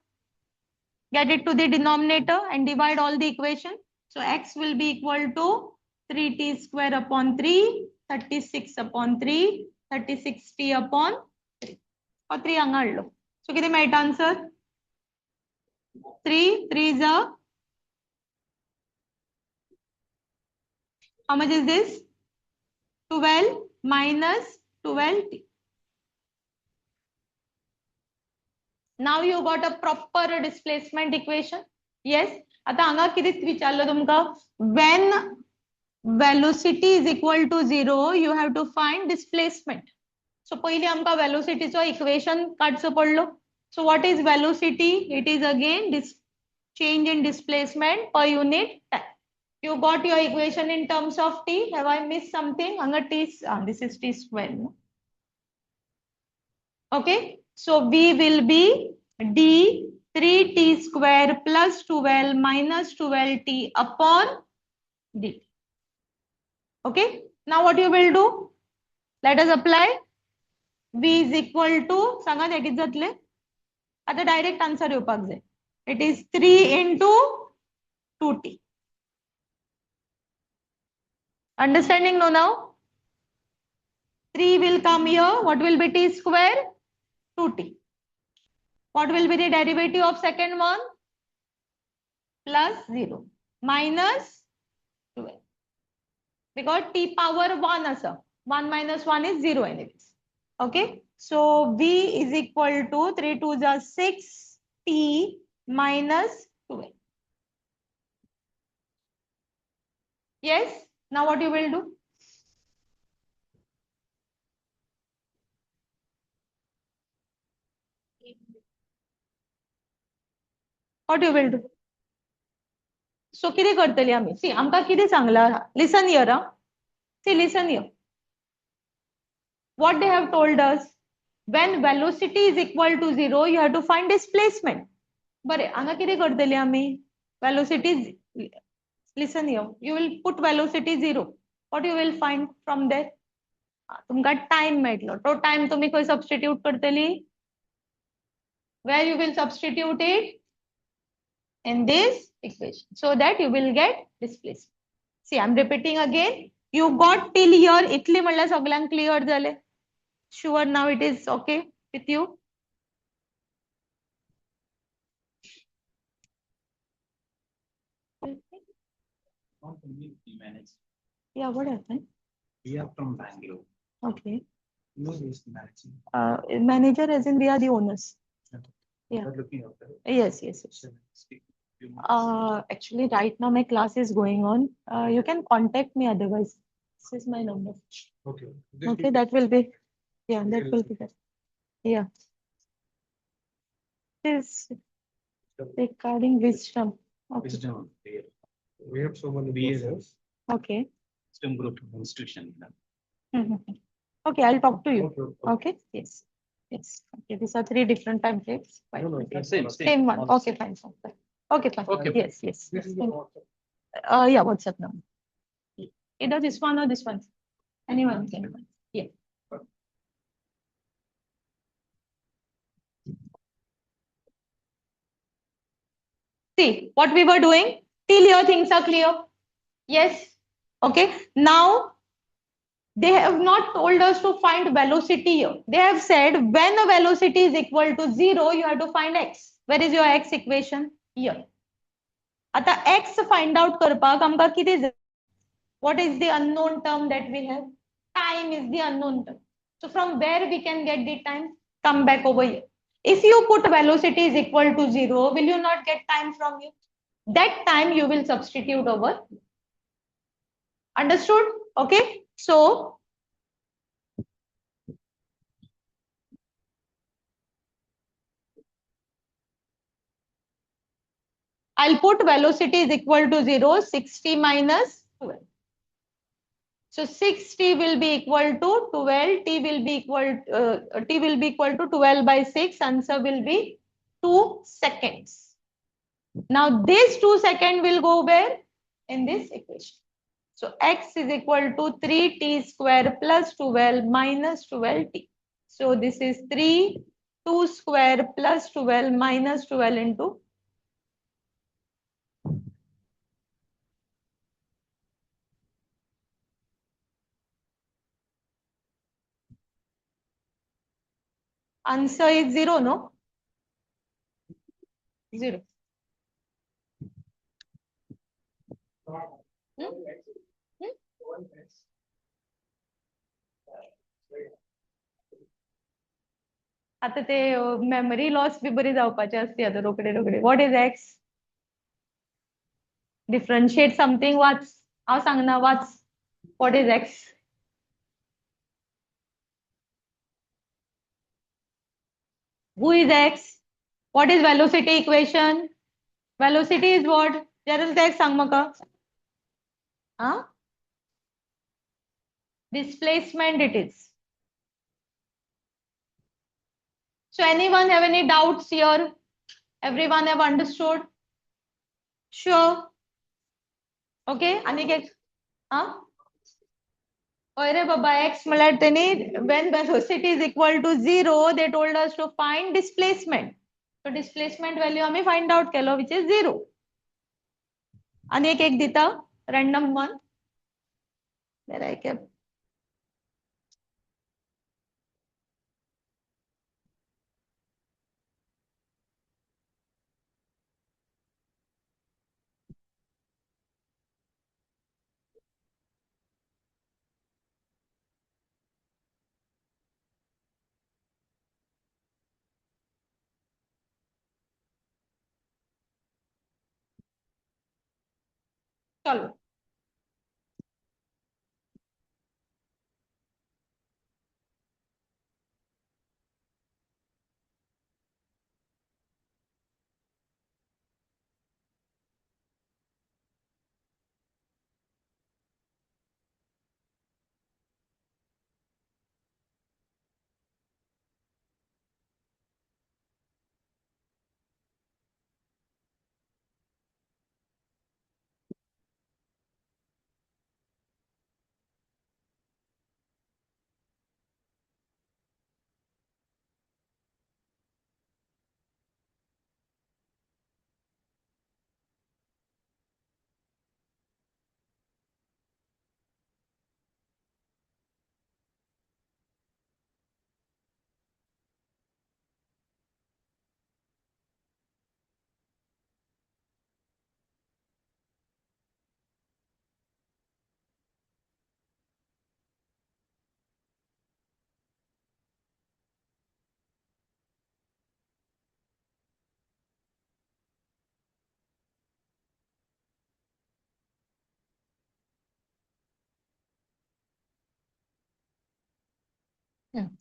Get it to the denominator and divide all the equation. So x will be equal to 3t square upon 3, 36 upon 3, 36t upon 3. Or 3 angallo. So किती met answer? 3, 3 is a, how much is this? 12 minus 12t. Now you got a proper displacement equation. Yes. आता हांगा किती विचारलं तुमका? When velocity is equal to 0, you have to find displacement. So पहिले आमका velocity चा equation काढचं पडलो. So what is velocity? It is again this change in displacement per unit time. You got your equation in terms of t. Have I missed something? Hanga t, this is t square. No? Okay. So v will be d 3t square plus 12 minus 12t upon dt. Okay. Now what you will do? Let us apply. V is equal to, Sanga that is जातले. आता direct answer येवपाक जाय. It is 3 into 2t. Understanding no now? 3 will come here. What will be t square? 2t. What will be the derivative of second one? Plus 0. Minus 12. because t power 1 असं 1 minus 1 is 0 anyways. Okay, so v is equal to 3 2 is 6 t minus 12. Yes, now what you will do? What you will do? So किती करतली आम्ही? See, आमका किती Sangla? Listen here, huh? See, listen here. What they have told us? When velocity is equal to 0, you have to find displacement. बरे, हांगा किती करतली आम्ही? Velocity is, listen here. You will put velocity 0. What you will find from there? तुमका time मेळटलो. तो time तुम्ही खंय substitute करतली? Where you will substitute it? In this equation, so that you will get displacement. See, I'm repeating again. You got till here. इतली म्हणल्यार सगळ्यांक clear झाले. Sure, now it is okay with you. Yeah, what happened? We are from Bangalore. Okay. No, is managing. Manager as in we are the owners. Yeah. Not looking after. Yes, yes, yes. Shall I speak? Few minutes? Actually, right now my class is going on. You can contact me otherwise. This is my number. Okay. Okay, that will be, yeah, that will be that. Yeah. This regarding wisdom. Okay. Wisdom. We have so many BSs. Okay. Wisdom group institution. Mhm. Okay, I'll talk to you. Okay. Okay, yes. Yes. Okay, these are 3 different templates. Fine. No, no, Okay. same. Same one. Okay, fine. Fine. Okay, fine. Okay. Yes, yes. This is the Yeah, WhatsApp number. Either this one or this one. Anyone can. Yeah. See what we were doing till here things are clear. Yes. Okay. Now they have not told us to find velocity here. They have said when the velocity is equal to 0, you have to find x. Where is your x equation? Here. आता x find out करपाक आमका किती जाय? What is the unknown term that we have? Time is the unknown term. So from where we can get the time? Come back over here. If you put velocity is equal to 0, will you not get time from you? That time you will substitute over. Understood? Okay. So I'll put velocity is equal to 0, 60 minus 12. So 6t will be equal to 12, t will be equal to 12 by 6, answer will be 2 seconds. Now this 2 seconds will go where? In this equation. So x is equal to 3t square plus 12 minus 12t. So this is 3, 2 square plus 12 minus 12 into answer is 0, no? 0. Hmm? Hmm? आता ते memory loss B बरी जावपाची असते आता Rokade Rokade. What is x? Differentiate something. Watch. हांव सांगना watch. What is x? Who is x? What is velocity equation? Velocity is what? Gerald x सांग म्हाका. Huh? Displacement it is. So anyone have any doubts here? Everyone have understood? Sure. Okay. Aniket. Huh? अरे बाबा x म्हळ्यार तेनी when velocity is equal to 0, they told us to find displacement. So displacement value आम्ही find out Kelo which is 0. आणि एक दिता random one. There I kept. Solve.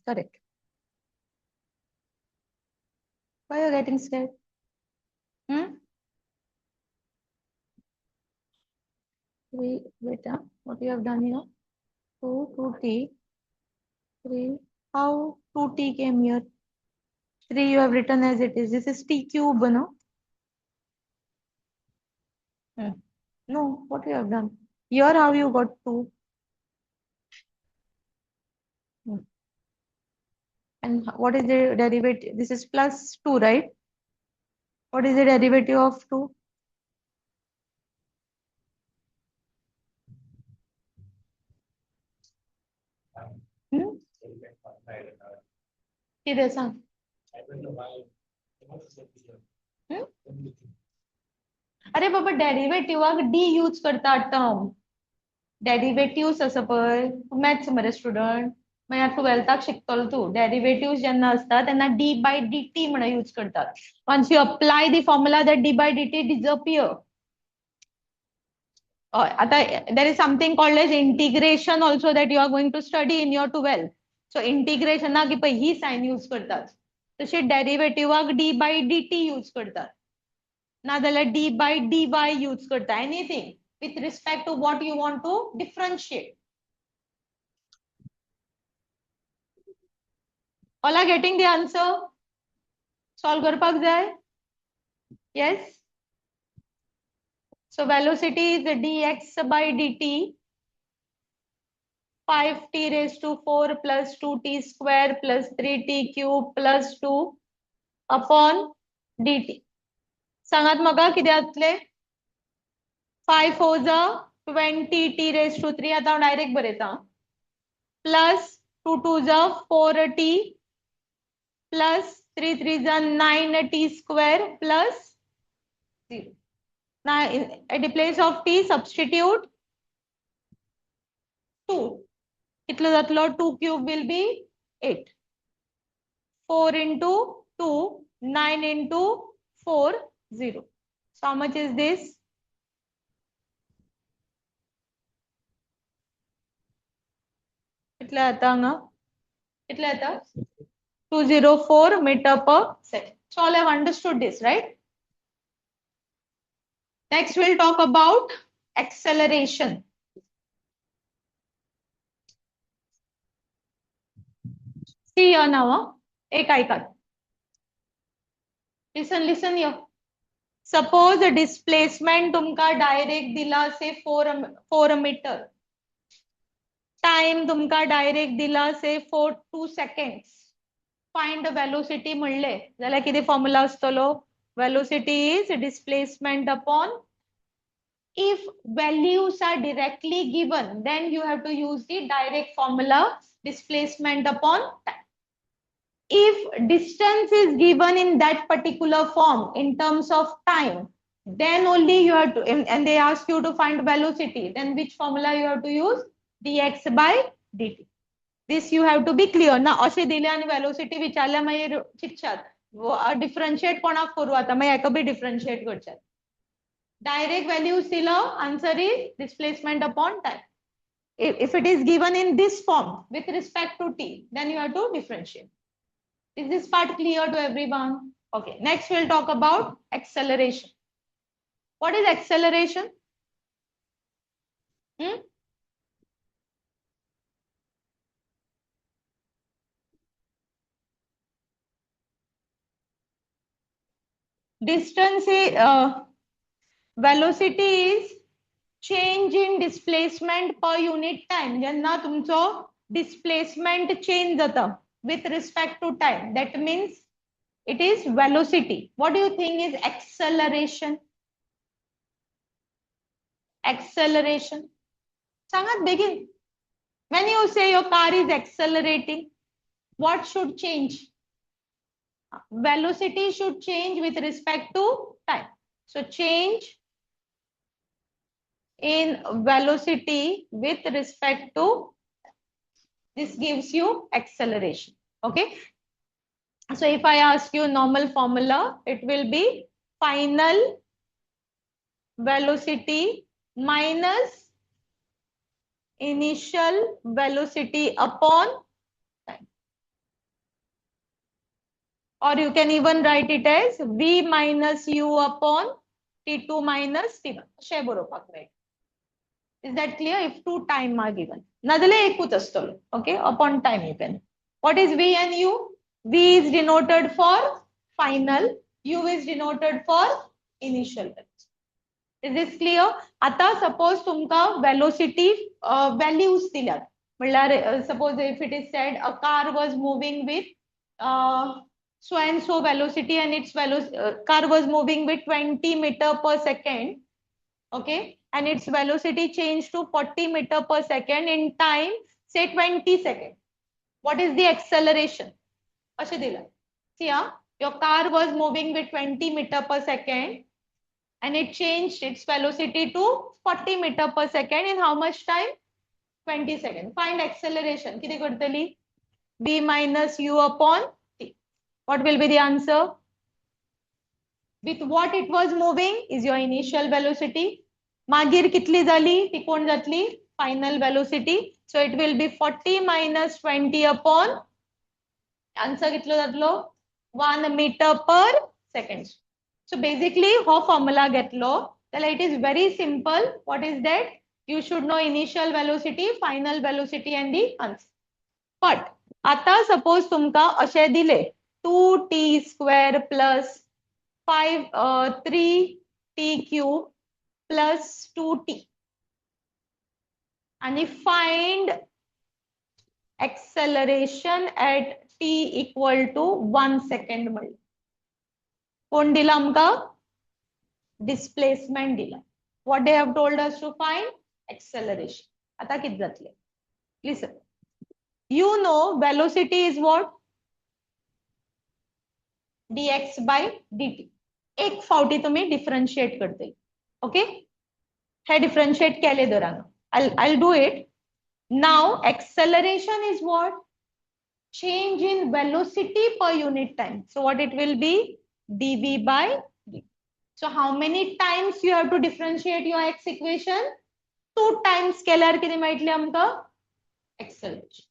Correct. Why are you getting scared? Wait, what you have done here? 2t, 3. How 2t came here? 3 you have written as it is. This is t cube, no? No, what you have done? Here how you got 2? And what is the derivative? This is plus 2, right? What is the derivative of 2? किधर सांग? अरे बाबा डेरिवेटिव्हाक D use करता term derivatives असं पळय maths मरे student मागीर टुवेल्थाक शिकतलो तूं derivatives जेन्ना असता तेन्ना डी बाय डी टी म्हणून यूज करतात once you apply the formula that D by D T disappear आता there is something called as integration also that you are going to study in your 12th so इंटिग्रेशनाक पळय ही sign use करतात तशें डेरिवेटिव्हाक D by D T use करतात नाजाल्यार D by D Y use करता anything with respect to what you want to differentiate. All are getting the answer? Solve करपाक जाय? Yes? So velocity is dx by dt 5t raised to 4 plus 2t square plus 3t cube plus 2 upon dt. सांगात म्हाका कितें जातले? 5 4 जा 20t raised to 3 आता direct बरयता plus 2 2 जा 4t plus 3 3 जा 9t square plus 0. Now at the place of t substitute 2. कितलो जातलो 2 cube will be 8. 4 into 2 9 into 4 0. So how much is this? कितला आता हांगा कितला आता 204 meter per second. So all have understood this, right? Next we'll talk about acceleration. See here now, ek ऐका. Listen here. Suppose the displacement तुमका direct दिला से 4 meter. Time तुमका direct दिला से 2 seconds. Find the velocity म्हणले जाल्यार किती formula असतलो velocity is displacement upon if values are directly given then you have to use the direct formula displacement upon time. If distance is given in that particular form in terms of time then only you have to and they ask you to find velocity then which formula you have to use dx by dt. This you have to be clear ना अशे दिले आणि velocity विचारल्या मागीर चिकशात differentiate कोणाक करू आता मागीर एका बी डिफरन्शिएट करच्यात Direct value still answer is displacement upon time. If it is given in this form with respect to t, then you have to differentiate. Is this part clear to everyone? Okay, next we'll talk about acceleration. What is acceleration? Distance is velocity is change in displacement per unit time. जेन्ना तुमचो displacement change जाता with respect to time, that means it is velocity. What do you think is acceleration? Acceleration. Sangat begin. When you say your car is accelerating, what should change? Velocity should change with respect to time. So change in velocity with respect to this gives you acceleration. Okay. So if I ask you normal formula, it will be final velocity minus initial velocity upon time. Or you can even write it as V minus U upon T2 minus T1. Is that clear? If two time are given. Okay, upon time you can. What is V and U? V is denoted for final, U is denoted for initial velocity. Is this clear? Ata suppose tumka velocity values dilat. Suppose if it is said a car was moving with so and so velocity and its car was moving with 20 meter per second. Okay, and its velocity changed to 40 meter per second in time, say 20 seconds. What is the acceleration? See, your car was moving with 20 meter per second and it changed its velocity to 40 meter per second in how much time? 20 seconds. Find acceleration. V minus U upon T. What will be the answer? With what it was moving is your initial velocity. Magir kitli zali, ती कोण जातली? Final velocity. So it will be 40 minus 20 upon answer kitlo jatlo 1 meter per second. So basically, how formula getlo? It is very simple. What is that? You should know initial velocity, final velocity, and the answer. But आता suppose तुमका अशे दिले 2t square plus 3t cube plus 2t. And find acceleration at t equal to 1 second. कोण दिला आमका? Displacement दिला. What they have told us to find? Acceleration. आता किती जातले? Listen. You know velocity is what? dx by dt. एक फावटी तुम्ही differentiate करते. Okay? हे differentiate केले Darrang. I'll do it. Now acceleration is what? Change in velocity per unit time. So what it will be? dv by dt. So how many times you have to differentiate your x equation? 2 times scalar किती माहितले आमका? Acceleration.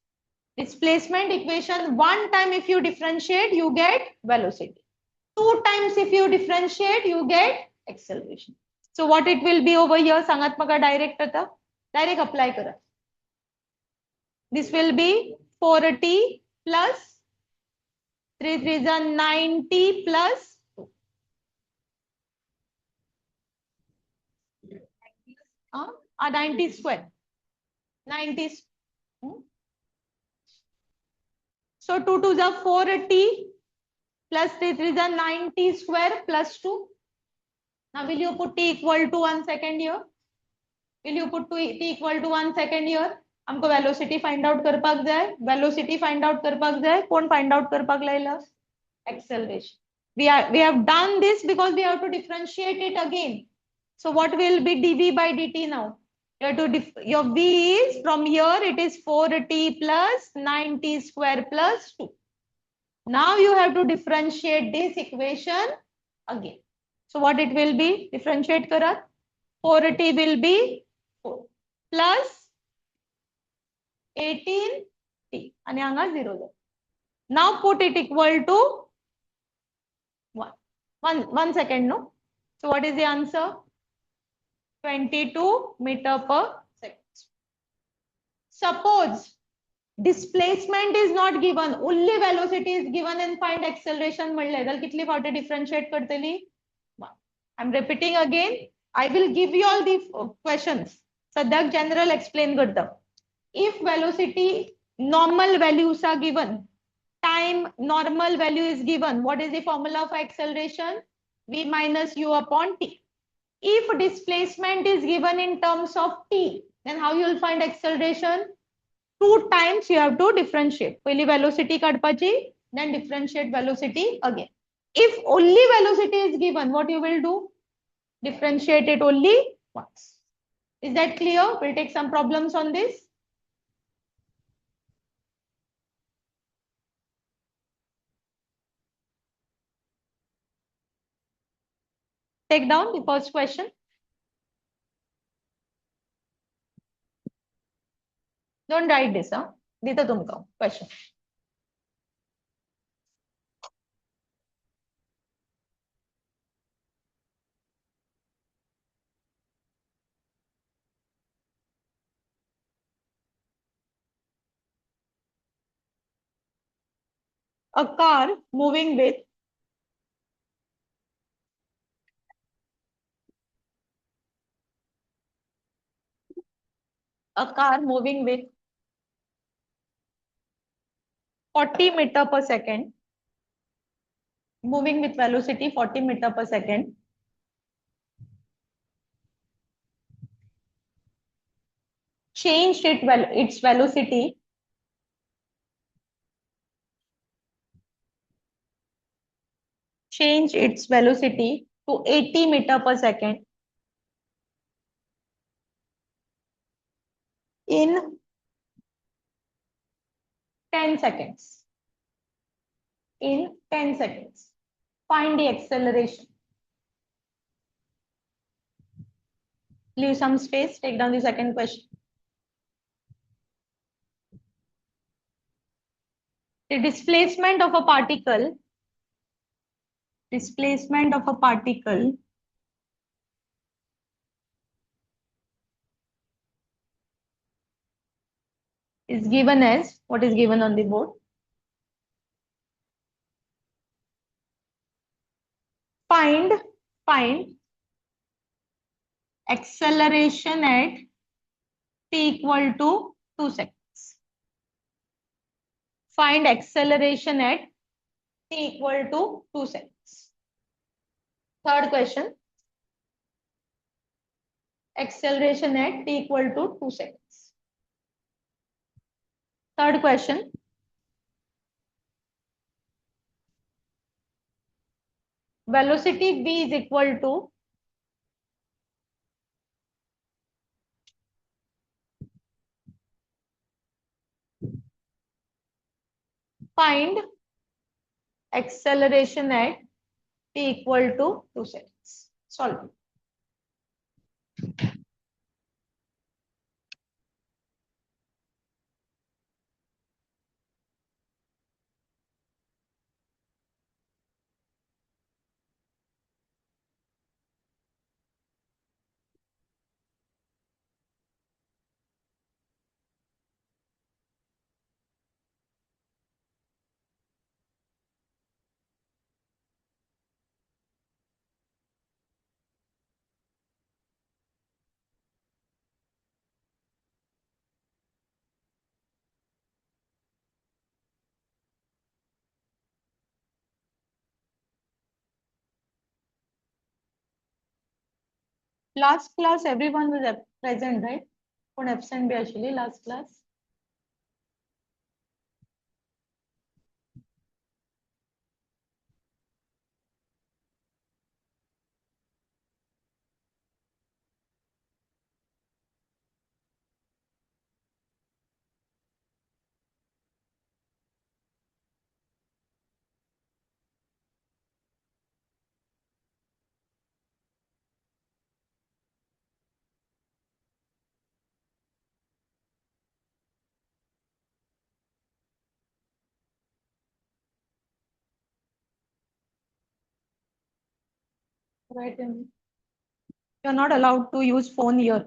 Displacement equation 1 time if you differentiate you get velocity. 2 times if you differentiate you get acceleration. So what it will be over here? Sangatmaka direct आता. Direct apply करा. This will be 4t plus 3 3 is 90 plus 2. 90 square. 90. So 2 2 is 4t plus 3 3 is 90 square plus 2. Now will you put t equal to 1 second here? Will you put t equal to 1 second here? हमको velocity find out करपाक जाय. Velocity find out करपाक जाय. कोण find out करपाक लायला? Acceleration. We have done this because we have to differentiate it again. So what will be dv by dt now? You have to your v is from here it is 4t plus 90 square plus 2. Now you have to differentiate this equation again. So what it will be? Differentiate करा. 4t will be 4 plus 18t आणि हांगा 0 जाता. Now put it equal to 1. One second, no? So what is the answer? 22 meter per second. Suppose displacement is not given, only velocity is given and find acceleration म्हणले तर कितली फावटी differentiate करतली? I'm repeating again. I will give you all the questions. सद्याक general explain करता. If velocity normal values are given, time normal value is given, what is the formula of acceleration? V minus u upon t. If displacement is given in terms of t, then how you will find acceleration? 2 times you have to differentiate. पहिली velocity काढपाची, then differentiate velocity again. If only velocity is given, what you will do? Differentiate it only once. Is that clear? We'll take some problems on this. Take down the first question. Don't write this, huh? Dita tumka question. A car moving with a car moving with 40 meter per second, moving with velocity 40 meter per second, changed its velocity to 80 meter per second in 10 seconds. In 10 seconds. Find the acceleration. Leave some space. Take down the second question. The displacement of a particle is given as what is given on the board. Find acceleration at t equal to 2 seconds. Find acceleration at t equal to 2 seconds. Third question. Acceleration at t equal to 2 seconds. Third question. Velocity v is equal to find acceleration at t equal to 2 seconds. Solve. Last class, everyone was present, right? One absent be actually last class. Right. You're not allowed to use phone here.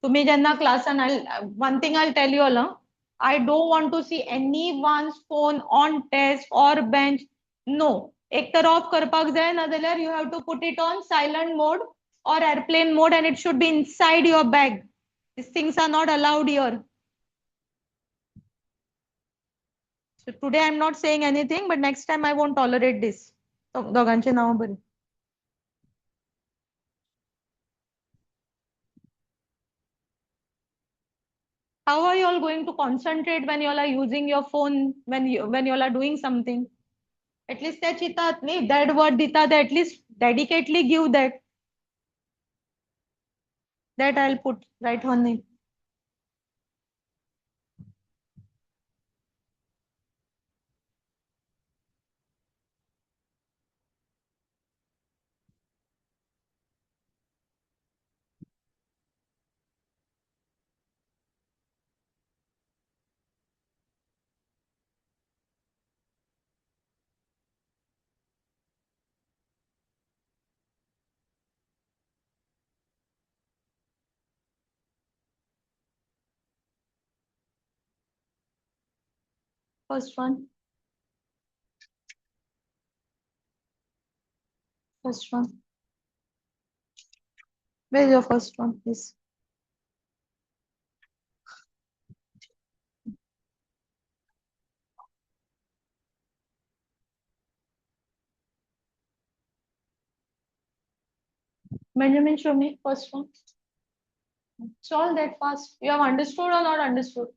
तुम्ही ज्यांना class and one thing I'll tell you all, I don't want to see anyone's phone on desk or bench. No. एक तर off करपाक जाय नाजाल्यार you have to put it on silent mode or airplane mode and it should be inside your bag. These things are not allowed here. So today I'm not saying anything, but next time I won't tolerate this. दोघांचे नाव बरी. How are you all going to concentrate when you all are using your phone, when you all are doing something? At least त्या चितात न्ही that word दितात, at least dedicately give that. That I'll put right on name. First one. First one. Where's your first one, please? Benjamin, show me first one. Solve that fast. You have understood or not understood?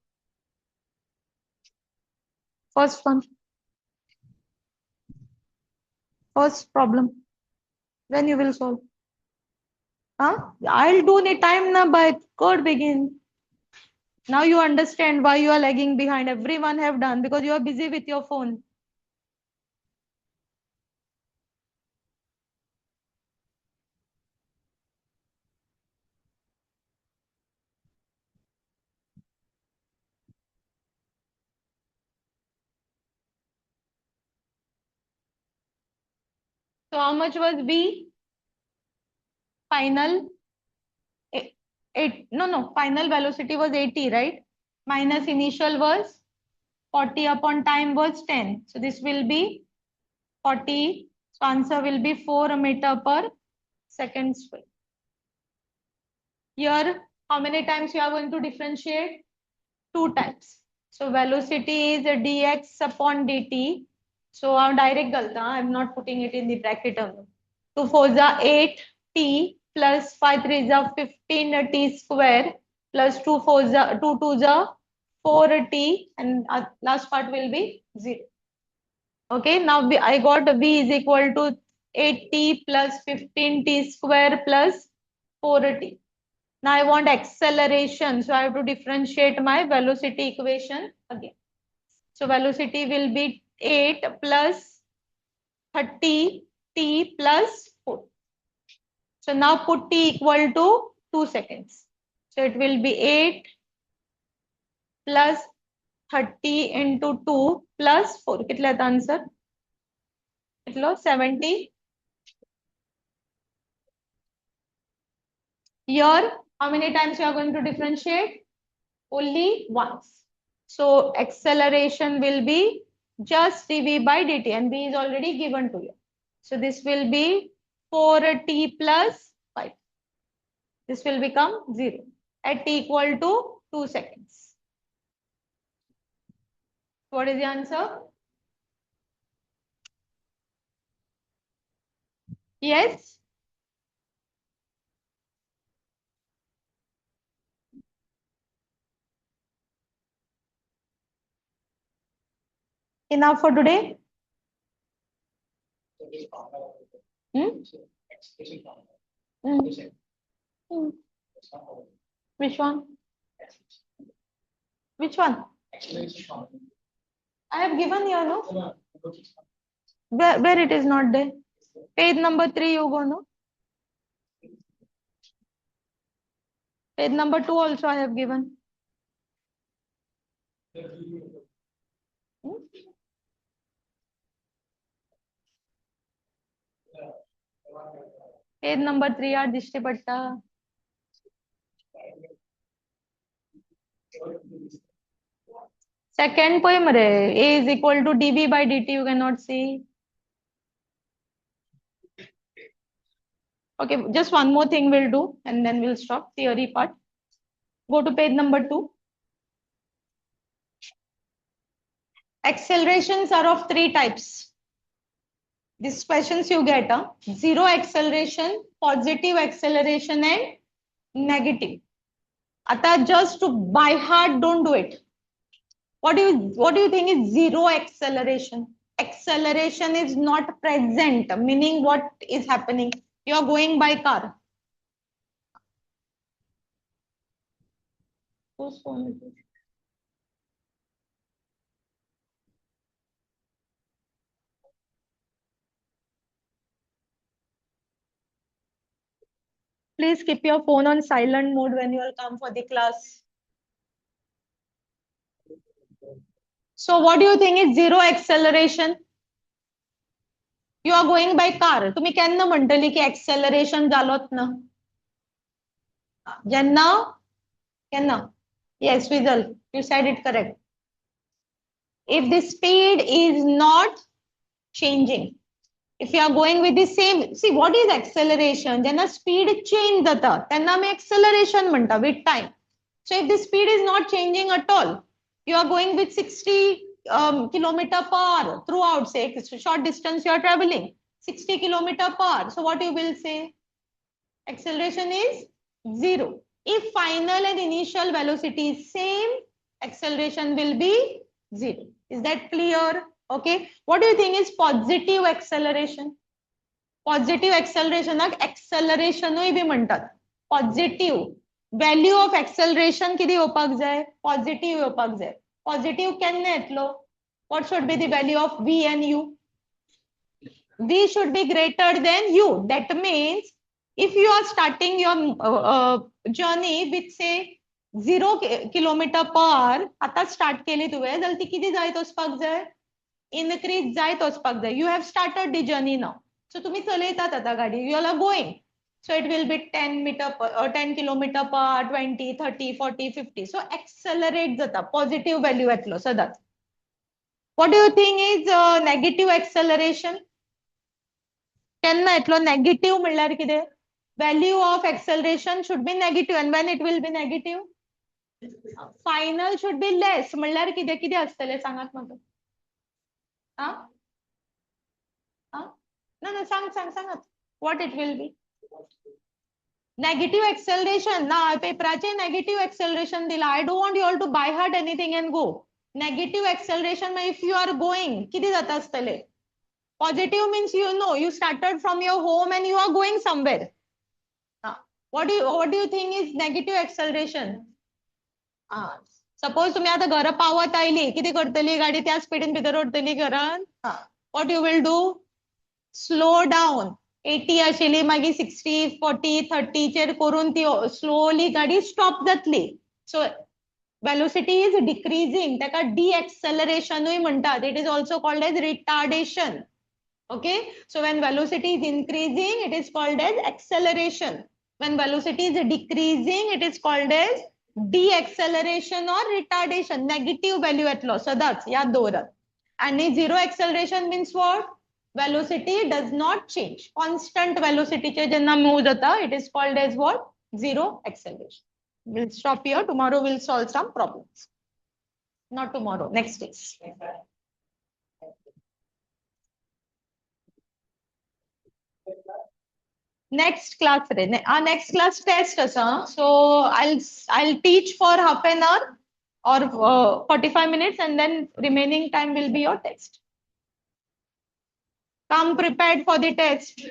First one. First problem. When you will solve? Huh? I'll do the time now, but code begin. Now you understand why you are lagging behind. Everyone have done because you are busy with your phone. So how much was V? Final final velocity was 80, right? Minus initial was 40 upon time was 10. So this will be 40. So answer will be 4 meter per second square. Here, how many times you are going to differentiate? 2 times. So velocity is dx upon dt. So I'm direct galta. I'm not putting it in the bracket. 2 4 is 8t plus 5 3 is 15t square plus 2 4 is 2 2 is 4t and last part will be 0. Okay, now I got v is equal to 8t plus 15t square plus 4t. Now I want acceleration, so I have to differentiate my velocity equation again. So velocity will be 8 plus 30 t plus 4. So now put t equal to 2 seconds. So it will be 8 plus 30 into 2 plus 4. कितला था answer? कितलो 70. Here, how many times you are going to differentiate? Only once. So acceleration will be just dv by dt and v is already given to you. So this will be 4t plus 5. This will become 0 at t equal to 2 seconds. What is the answer? Yes. Enough for today? Hmm? Hmm. Hmm. Which one? Which one? I have given you, no? Where it is not there? Page number 3 you go, no? Page number 2 also I have given. Hmm? Page number 3 are dishti patta. Second poem re. A is equal to dv by dt. You cannot see. Okay, just one more thing we'll do and then we'll stop theory part. Go to page number 2. Accelerations are of 3 types. These questions you get zero acceleration, positive acceleration, and negative. Ata just to by heart, don't do it. What do you think is zero acceleration? Acceleration is not present, meaning what is happening? You are going by car. Please keep your phone on silent mode when you will come for the class. So what do you think is zero acceleration? You are going by car. तुम्ही केन्ना म्हणटली की acceleration जालोच ना? जेन्ना केन्ना? Yes, Vijal, you said it correct. If the speed is not changing, if you are going with the same, see what is acceleration? Jenna speed change जाता, त्यांना आम्ही acceleration म्हणता with time. So if the speed is not changing at all, you are going with 60 kilometer per hour throughout, say short distance you are traveling, 60 kilometer per hour. So what you will say? Acceleration is zero. If final and initial velocity is same, acceleration will be zero. Is that clear? Okay. What do you think is positive acceleration? Positive acceleration acceleration भी म्हणतात. Positive value of acceleration किती येवपाक जाय? Positive येवपाक जाय. Positive केन्ना येतलो? What should be the value of v and u? V should be greater than u. That means if you are starting your journey with say 0 kilometer per hour, आता start केली तुवें जाल्यार ती किती जायत वचपाक जाय? Increase जायत वचपाक जाय. You have started the journey now. So तुम्ही चलयतात आता गाडी. You are going. So it will be 10 kilometer per hour, 20, 30, 40, 50. So accelerate जाता. Positive value येतलो सदांच. What do you think is negative acceleration? केन्ना येतलो? Negative म्हणल्यार कितें? Value of acceleration should be negative. And when it will be negative? Final should be less. म्हणल्यार कितें कितें आसतलें सांगात म्हाका. No, सांगात. What it will be? Negative acceleration. Now, पेपराचे negative acceleration दिला. I don't want you all to by heart anything and go. Negative acceleration, if you are going, किती जाता आसतले? Positive means you started from your home and you are going somewhere. What do you think is negative acceleration? Suppose तुम्ही आता घर पावत oily, किती करतली गाडी त्या स्पीडीन भितर ओडतली घरान? What you will do? Slow down. 80 आशिल्ली मागीर 60, 40, 30 चेर करून ती slowly गाडी stop जातली. So velocity is decreasing. ताका deceleration म्हणतात. It is also called as retardation. Okay. So when velocity is increasing, it is called as acceleration. When velocity is decreasing, it is called as deceleration or retardation. Negative value at loss. So that's याद दवरात. And zero acceleration means what? Velocity does not change. Constant velocity चे जेन्ना move जाता, it is called as what? Zero acceleration. We'll stop here. Tomorrow we'll solve some problems. Not tomorrow, next day. Next class, next class test so I'll teach for half an hour or 45 minutes and then remaining time will be your test. Come prepared for the test.